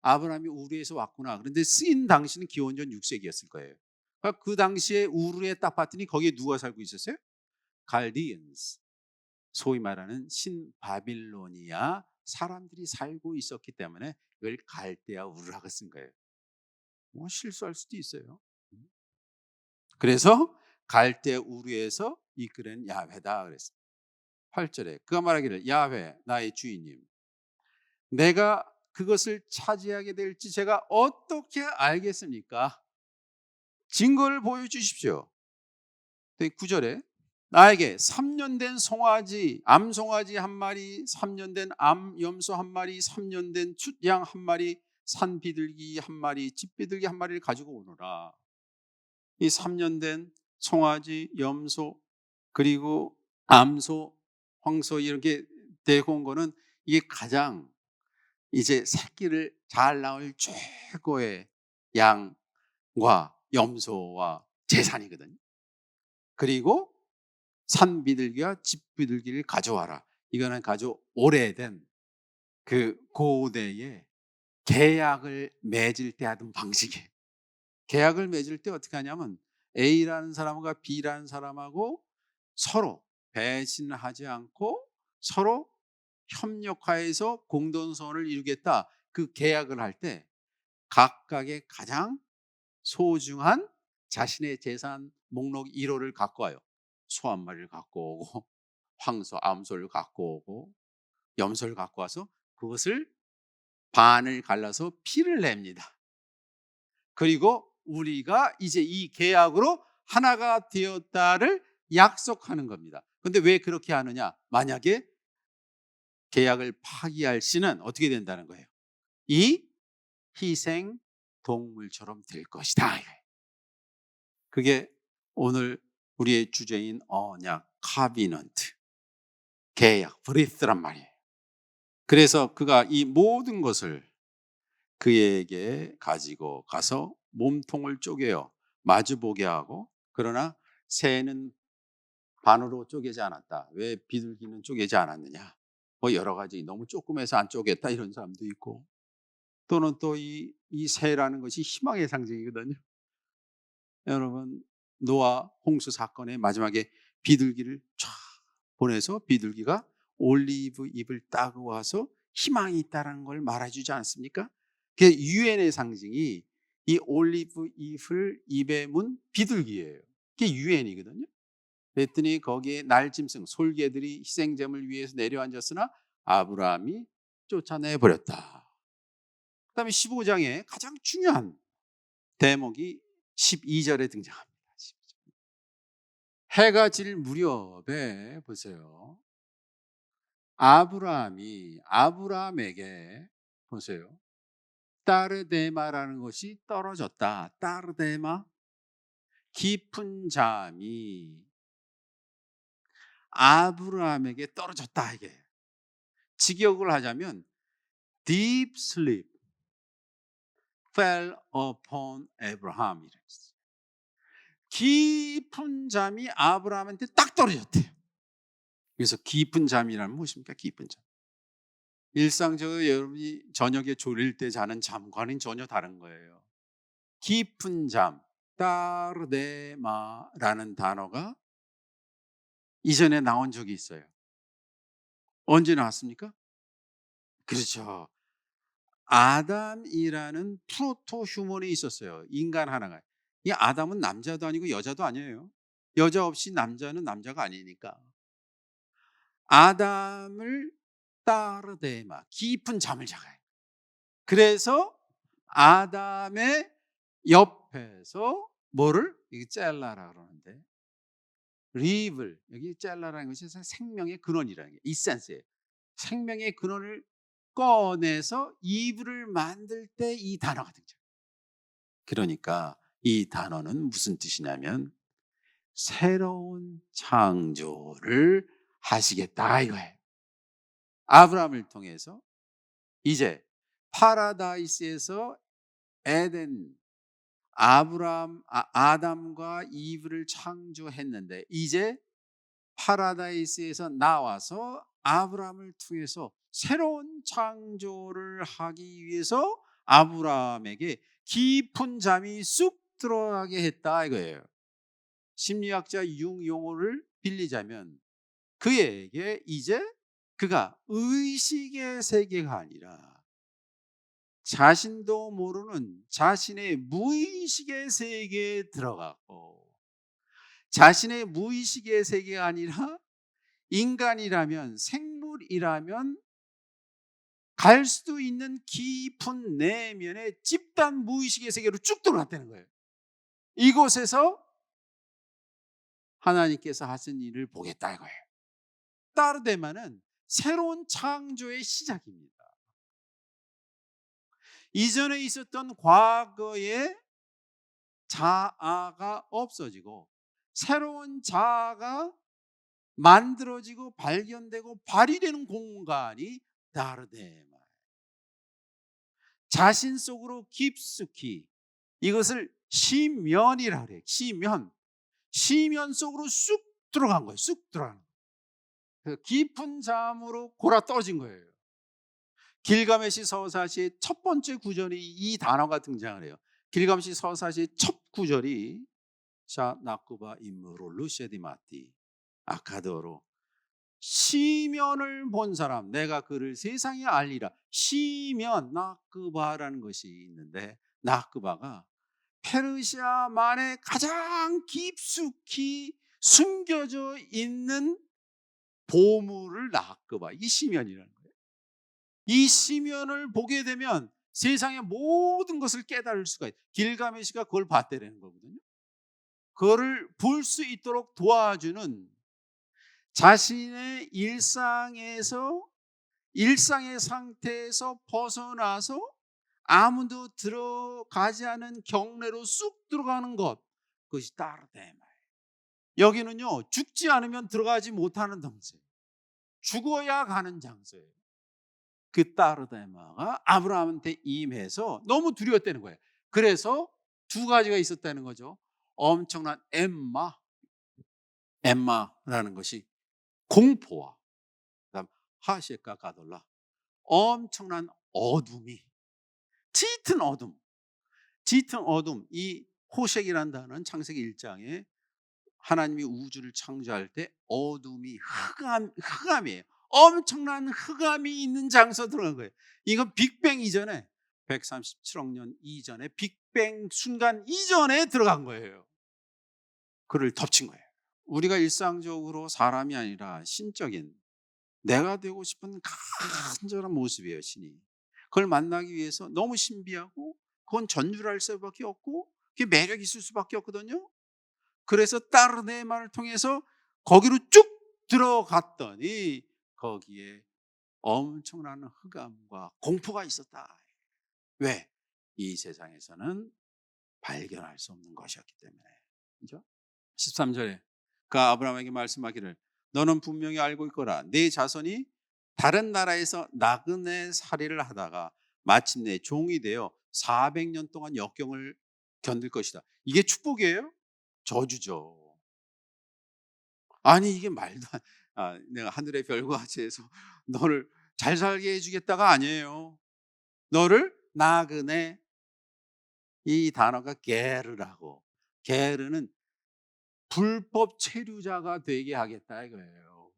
[SPEAKER 1] 아브라함이 우르에서 왔구나. 그런데 쓰인 당시는 기원전 6세기였을 거예요. 그러니까 그 당시에 우르에 딱 봤더니 거기에 누가 살고 있었어요? 갈디언스, 소위 말하는 신바빌로니아 사람들이 살고 있었기 때문에 이걸 갈대아 우르라고 쓴 거예요. 뭐 실수할 수도 있어요. 그래서 갈대아 우르에서 이끌은 야훼다 그랬어요. 8절에 그가 말하기를 야훼 나의 주인님, 내가 그것을 차지하게 될지 제가 어떻게 알겠습니까? 증거를 보여주십시오. 9절에 나에게 3년 된 송아지, 암송아지 한 마리, 3년 된 암염소 한 마리, 3년 된 숫양 한 마리, 산비둘기 한 마리, 집비둘기 한 마리를 가지고 오너라. 이 3년 된 송아지, 염소, 그리고 암소, 황소 이렇게 데리고 온 거는 이게 가장 이제 새끼를 잘 낳을 최고의 양과 염소와 제산이거든요. 그리고 산 비둘기와 집 비둘기를 가져와라. 이거는 아주 오래된 그 고대의 계약을 맺을 때 하던 방식이에요. 계약을 맺을 때 어떻게 하냐면 A라는 사람과 B라는 사람하고 서로 배신하지 않고 서로 협력하여서 공동선을 이루겠다. 그 계약을 할 때 각각의 가장 소중한 자신의 재산 목록 1호를 갖고 와요. 소 한 마리를 갖고 오고 황소, 암소를 갖고 오고 염소를 갖고 와서 그것을 반을 갈라서 피를 냅니다. 그리고 우리가 이제 이 계약으로 하나가 되었다를 약속하는 겁니다. 근데 왜 그렇게 하느냐? 만약에 계약을 파기할 시는 어떻게 된다는 거예요? 이 희생 동물처럼 될 것이다. 그게 오늘 우리의 주제인 언약, 카비넌트, 계약, 브리스란 말이에요. 그래서 그가 이 모든 것을 그에게 가지고 가서 몸통을 쪼개어 마주보게 하고, 그러나 새는 반으로 쪼개지 않았다. 왜 비둘기는 쪼개지 않았느냐? 뭐 여러 가지, 너무 조그매서 안 쪼갰다 이런 사람도 있고, 또는 또 이 새라는 것이 희망의 상징이거든요. 여러분, 노아 홍수 사건의 마지막에 비둘기를 쫙 보내서 비둘기가 올리브 잎을 따고 와서 희망이 있다는 걸 말해주지 않습니까? 그 유엔의 상징이 이 올리브 잎을 입에 문 비둘기예요. 그게 유엔이거든요. 그랬더니 거기에 날짐승 솔개들이 희생제물 위에서 내려앉았으나 아브라함이 쫓아내 버렸다. 그다음에 15장에 가장 중요한 대목이 12절에 등장합니다. 해가 질 무렵에 보세요. 아브라함에게 보세요. 따르데마라는 것이 떨어졌다. 따르데마, 깊은 잠이 아브라함에게 떨어졌다. 이게 직역을 하자면 deep sleep fell upon Abraham. 깊은 잠이 아브라함한테 딱 떨어졌대요. 그래서 깊은 잠이라는 무엇입니까? 깊은 잠. 일상적으로 여러분이 저녁에 졸릴 때 자는 잠과는 전혀 다른 거예요. 깊은 잠, 따르데마라는 단어가 이전에 나온 적이 있어요. 언제 나왔습니까? 그렇죠. 아담이라는 프로토 휴먼이 있었어요. 인간 하나가. 이 아담은 남자도 아니고 여자도 아니에요. 여자 없이 남자는 남자가 아니니까. 아담을 따르데마, 깊은 잠을 자가요. 그래서 아담의 옆에서 뭐를 이게 젤라라 그러는데, 립을 여기 젤라라는 것이 생명의 근원이라는 게 이센스예요. 생명의 근원을 꺼내서 이불을 만들 때 이 단어가 등장. 그러니까 이 단어는 무슨 뜻이냐면 새로운 창조를 하시겠다 이거예요. 아브라함을 통해서 이제 파라다이스에서 에덴, 아담과 이브를 창조했는데 이제 파라다이스에서 나와서 아브라함을 통해서 새로운 창조를 하기 위해서 아브라함에게 깊은 잠이 쑥 들어가게 했다 이거예요. 심리학자 융 용어를 빌리자면 그에게 이제 그가 의식의 세계가 아니라 자신도 모르는 자신의 무의식의 세계에 들어가고, 자신의 무의식의 세계가 아니라 인간이라면, 생물이라면 갈 수도 있는 깊은 내면의 집단 무의식의 세계로 쭉 들어갔다는 거예요. 이곳에서 하나님께서 하신 일을 보겠다 이거예요. 따르데마는 새로운 창조의 시작입니다. 이전에 있었던 과거의 자아가 없어지고 새로운 자아가 만들어지고 발견되고 발휘되는 공간이 다르데마. 자신 속으로 깊숙이 이것을 시면이라 그래요. 시면. 시면 속으로 쑥 들어간 거예요. 쑥 들어간 거예요. 그 깊은 잠으로 골아 떨어진 거예요. 길가메시 서사시의 첫 번째 구절이 이 단어가 등장을 해요. 길가메시 서사시의 첫 구절이 샤 나쿠바 임무로 루셰디마티 아카도로 시면을 본 사람 내가 그를 세상에 알리라. 시면 나크바라는 것이 있는데 나크바가 페르시아만에 가장 깊숙이 숨겨져 있는 보물을 나크바 이 시면이라는 거예요. 이 시면을 보게 되면 세상의 모든 것을 깨달을 수가 있어요. 길가메시가 그걸 봤다는 거거든요. 그거를 볼 수 있도록 도와주는 자신의 일상의 상태에서 벗어나서 아무도 들어가지 않은 경내로 쑥 들어가는 것, 그것이 따르데마예요. 여기는요 죽지 않으면 들어가지 못하는 장소예요. 죽어야 가는 장소예요. 그 따르데마가 아브라함한테 임해서 너무 두려웠다는 거예요. 그래서 두 가지가 있었다는 거죠. 엄청난 엠마라는 것이 공포와 그다음 하셰카 가돌라 엄청난 어둠이 짙은 어둠 이 호색이라는 단어는 창세기 1장에 하나님이 우주를 창조할 때 어둠이 흑암이에요. 엄청난 흑암이 있는 장소 들어간 거예요. 이건 빅뱅 이전에 137억 년 이전에 빅뱅 순간 이전에 들어간 거예요. 그를 덮친 거예요. 우리가 일상적으로 사람이 아니라 신적인 내가 되고 싶은 간절한 모습이에요, 신이. 그걸 만나기 위해서 너무 신비하고 그건 전율할 수밖에 없고 그게 매력이 있을 수밖에 없거든요. 그래서 따르네마를 통해서 거기로 쭉 들어갔더니 거기에 엄청난 흑암과 공포가 있었다. 왜? 이 세상에서는 발견할 수 없는 것이었기 때문에. 그죠? 13절에 그 아브라함에게 말씀하기를 너는 분명히 알고 있거라. 네 자손이 다른 나라에서 나그네 살이를 하다가 마침내 종이 되어 400년 동안 역경을 견딜 것이다. 이게 축복이에요? 저주죠. 아니 이게 말도 내가 하늘의 별과 같이 해서 너를 잘 살게 해주겠다가 아니에요. 너를 나그네 이 단어가 게르라고 게르는 불법 체류자가 되게 하겠다 이거예요.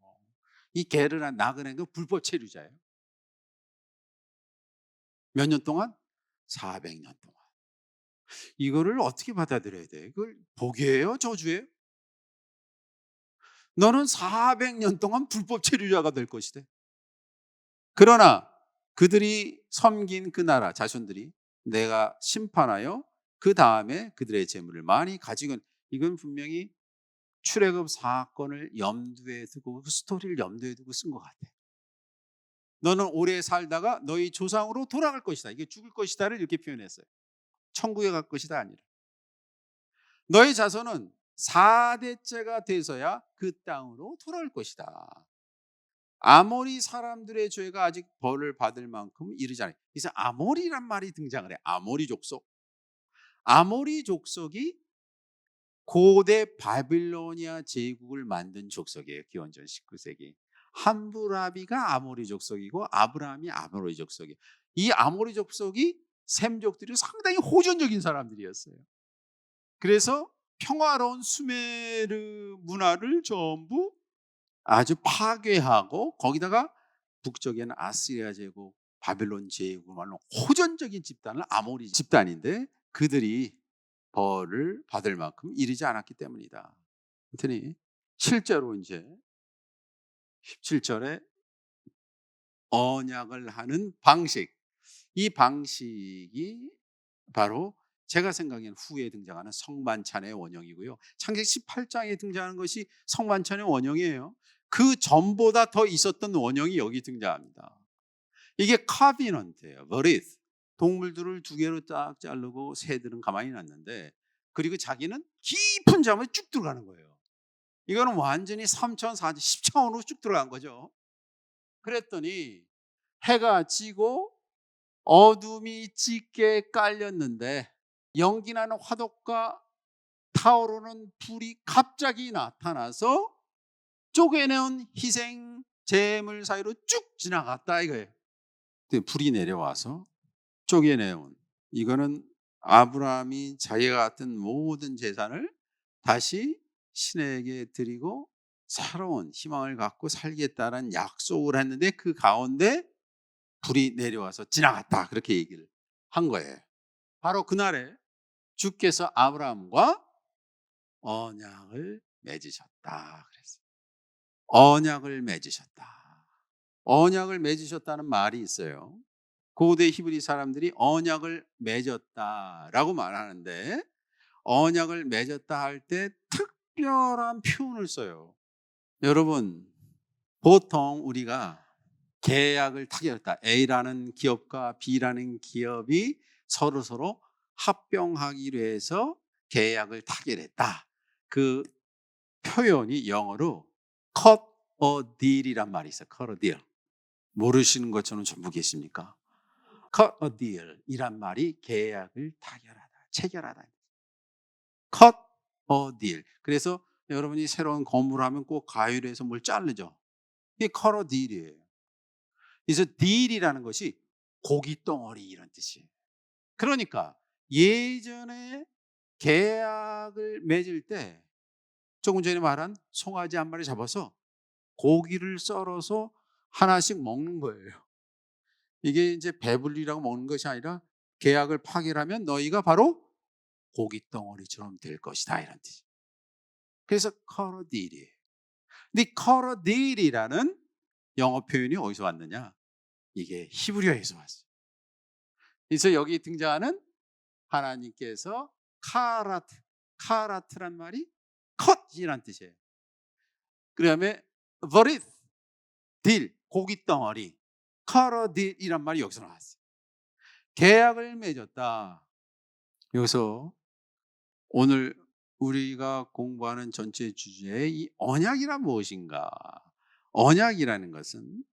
[SPEAKER 1] 이 게르란 나그네가 불법 체류자예요. 몇 년 동안? 400년 동안. 이거를 어떻게 받아들여야 돼? 이걸 복이에요? 저주예요? 너는 400년 동안 불법 체류자가 될 것이대. 그러나 그들이 섬긴 그 나라 자손들이 내가 심판하여 그 다음에 그들의 재물을 많이 가지고 이건 분명히 출애굽 사건을 염두에 두고 그 스토리를 염두에 두고 쓴 것 같아. 너는 오래 살다가 너희 조상으로 돌아갈 것이다. 이게 죽을 것이다를 이렇게 표현했어요. 천국에 갈 것이다 아니라. 너희 자손은 4대째가 돼서야 그 땅으로 돌아올 것이다. 아모리 사람들의 죄가 아직 벌을 받을 만큼 이르지 않아요. 그래서 아모리란 말이 등장을 해요. 아모리 족속. 아모리 족속이 고대 바빌로니아 제국을 만든 족속이에요. 기원전 19세기. 함부라비가 아모리 족속이고 아브라함이 아모리 족속이에요. 이 아모리 족속이 셈족들이 상당히 호전적인 사람들이었어요. 그래서 평화로운 수메르 문화를 전부 아주 파괴하고 거기다가 북쪽에는 아시리아 제국, 바빌론 제국만로 호전적인 집단을 아모리 집단인데 그들이 벌을 받을 만큼 이르지 않았기 때문이다. 그랬더니 실제로 이제 17절에 언약을 하는 방식, 이 방식이 바로 제가 생각하기에는 후에 등장하는 성만찬의 원형이고요. 창세기 18장에 등장하는 것이 성만찬의 원형이에요. 그 전보다 더 있었던 원형이 여기 등장합니다. 이게 카비넌트예요. 버리스. 동물들을 두 개로 딱 자르고 새들은 가만히 놨는데 그리고 자기는 깊은 잠에 쭉 들어가는 거예요. 이거는 완전히 3천, 4천, 10차원으로 쭉 들어간 거죠. 그랬더니 해가 지고 어둠이 짙게 깔렸는데 연기나는 화덕과 타오르는 불이 갑자기 나타나서 쪼개내온 희생 제물 사이로 쭉 지나갔다 이거예요. 근데 불이 내려와서 쪼개내온, 이거는 아브라함이 자기가 갖던 모든 재산을 다시 신에게 드리고 새로운 희망을 갖고 살겠다는 약속을 했는데 그 가운데 불이 내려와서 지나갔다, 그렇게 얘기를 한 거예요. 바로 그날에 주께서 아브라함과 언약을 맺으셨다 그랬어요. 언약을 맺으셨다. 언약을 맺으셨다는 말이 있어요. 고대 히브리 사람들이 언약을 맺었다라고 말하는데, 언약을 맺었다 할 때 특별한 표현을 써요. 여러분, 보통 우리가 계약을 타결했다, A라는 기업과 B라는 기업이 서로 합병하기로 해서 계약을 타결했다, 그 표현이 영어로 cut a deal이란 말이 있어요. cut a deal. 모르시는 것처럼 전부 계십니까? cut a deal 이란 말이 계약을 타결하다, 체결하다. cut a deal. 그래서 여러분이 새로운 건물을 하면 꼭 가위로 뭘 자르죠. 이게 cut a deal이에요. 그래서 deal이라는 것이 고깃 덩어리 이런 뜻이에요. 그러니까 예전에 계약을 맺을 때 조금 전에 말한 송아지 한 마리 잡아서 고기를 썰어서 하나씩 먹는 거예요. 이게 이제 배불리라고 먹는 것이 아니라 계약을 파기하면 너희가 바로 고깃 덩어리처럼 될 것이다, 이런 뜻이에요. 그래서 커러딜이에요. 근데 커러딜이라는 영어 표현이 어디서 왔느냐? 이게 히브리어에서 왔어요. 그래서 여기 등장하는 하나님께서 카라트란 말이 컷이란 뜻이에요. 그 다음에 버릿, 딜, 고깃 덩어리, 커러딜이란 말이 여기서 나왔어요. 계약을 맺었다. 여기서 오늘 우리가 공부하는 전체 주제의 이 언약이란 무엇인가? 언약이라는 것은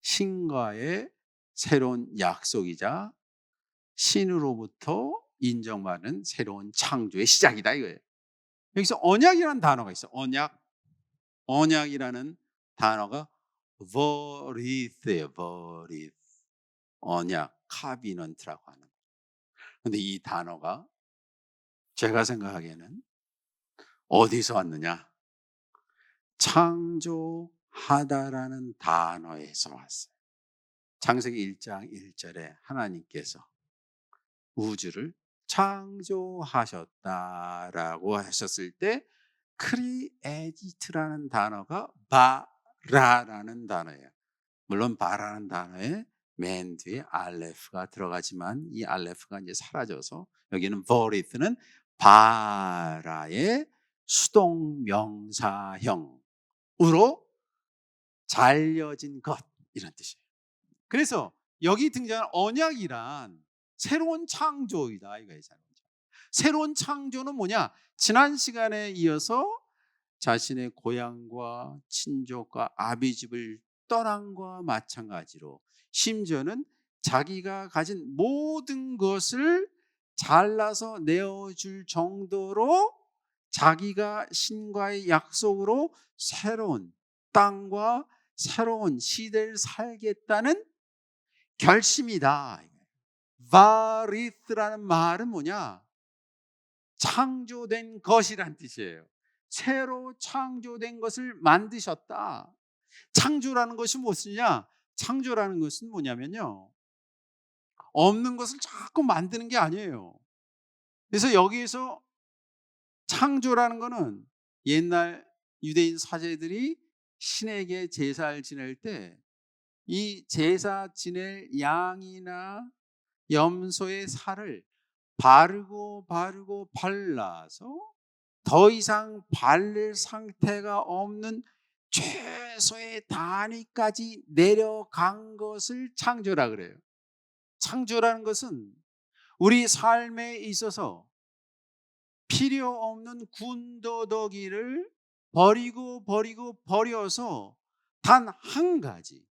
[SPEAKER 1] 신과의 새로운 약속이자 신으로부터 인정받는 새로운 창조의 시작이다 이거예요. 여기서 언약이라는 단어가 있어. 언약이라는 단어가 버리스예요. 버리스. 언약, 카비넌트라고 하는 거예요. 그런데 이 단어가 제가 생각하기에는 어디서 왔느냐? 창조하다라는 단어에서 왔어요. 창세기 1장 1절에 하나님께서 우주를 창조하셨다라고 하셨을 때 크리에이트라는 단어가 바라라는 단어예요. 물론 바라는 단어에 맨 뒤에 알레프가 들어가지만 이 알레프가 이제 사라져서 여기는 버리트는 바라의 수동명사형으로 잘려진 것, 이런 뜻이에요. 그래서 여기 등장하는 언약이란 새로운 창조이다 이거예요. 새로운 창조는 뭐냐? 지난 시간에 이어서 자신의 고향과 친족과 아비집을 떠난 것과 마찬가지로 심지어는 자기가 가진 모든 것을 잘라서 내어줄 정도로 자기가 신과의 약속으로 새로운 땅과 새로운 시대를 살겠다는 결심이다. 바리스라는 말은 뭐냐? 창조된 것이란 뜻이에요. 새로 창조된 것을 만드셨다. 창조라는 것이 무엇이냐? 창조라는 것은 뭐냐면요, 없는 것을 자꾸 만드는 게 아니에요. 그래서 여기에서 창조라는 것은 옛날 유대인 사제들이 신에게 제사를 지낼 때 이 제사 지낼 양이나 염소의 살을 바르고 발라서 더 이상 바를 상태가 없는 최소의 단위까지 내려간 것을 창조라 그래요. 창조라는 것은 우리 삶에 있어서 필요 없는 군더더기를 버려서 단 한 가지,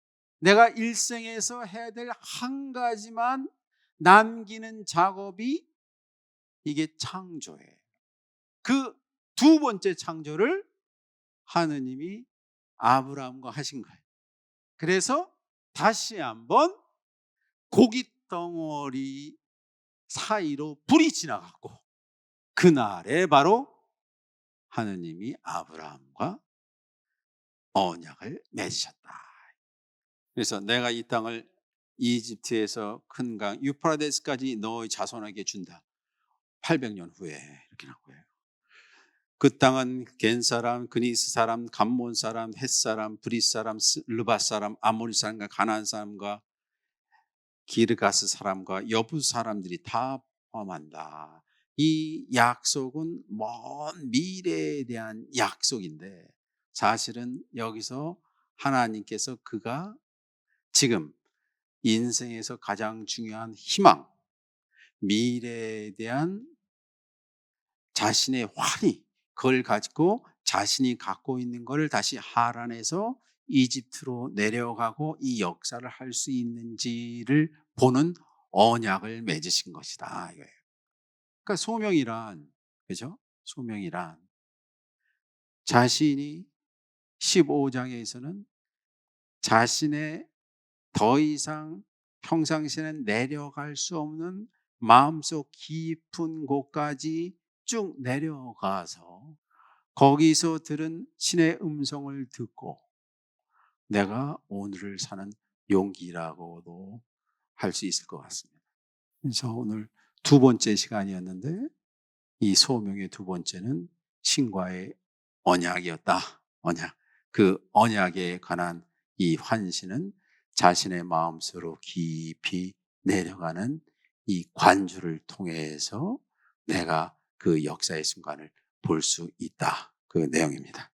[SPEAKER 1] 내가 일생에서 해야 될 한 가지만 남기는 작업이 이게 창조예요. 그 두 번째 창조를 하느님이 아브라함과 하신 거예요. 그래서 다시 한번 고기 덩어리 사이로 불이 지나갔고, 그날에 바로 하느님이 아브라함과 언약을 맺으셨다. 그래서 내가 이 땅을 이집트에서 큰 강 유프라데스까지 너의 자손에게 준다. 800년 후에 이렇게 나온 거예요. 그 땅은 겐 사람, 그니스 사람, 감몬 사람, 헷 사람, 브릿 사람, 르밧 사람, 아모리 사람과 가나안 사람과 기르가스 사람과 여부 사람들이 다 포함한다. 이 약속은 먼 미래에 대한 약속인데, 사실은 여기서 하나님께서 그가 지금 인생에서 가장 중요한 희망, 미래에 대한 자신의 환희, 그걸 가지고 자신이 갖고 있는 것을 다시 하란에서 이집트로 내려가고 이 역사를 할 수 있는지를 보는 언약을 맺으신 것이다 이거예요. 그러니까 소명이란, 그죠? 소명이란 자신이 15장에서는 자신의 더 이상 평상시에는 내려갈 수 없는 마음속 깊은 곳까지 쭉 내려가서 거기서 들은 신의 음성을 듣고 내가 오늘을 사는 용기라고도 할 수 있을 것 같습니다. 그래서 오늘 두 번째 시간이었는데, 이 소명의 두 번째는 신과의 언약이었다. 언약. 그 언약에 관한 이 환신은 자신의 마음속으로 깊이 내려가는 이 관주를 통해서 내가 그 역사의 순간을 볼 수 있다. 그 내용입니다.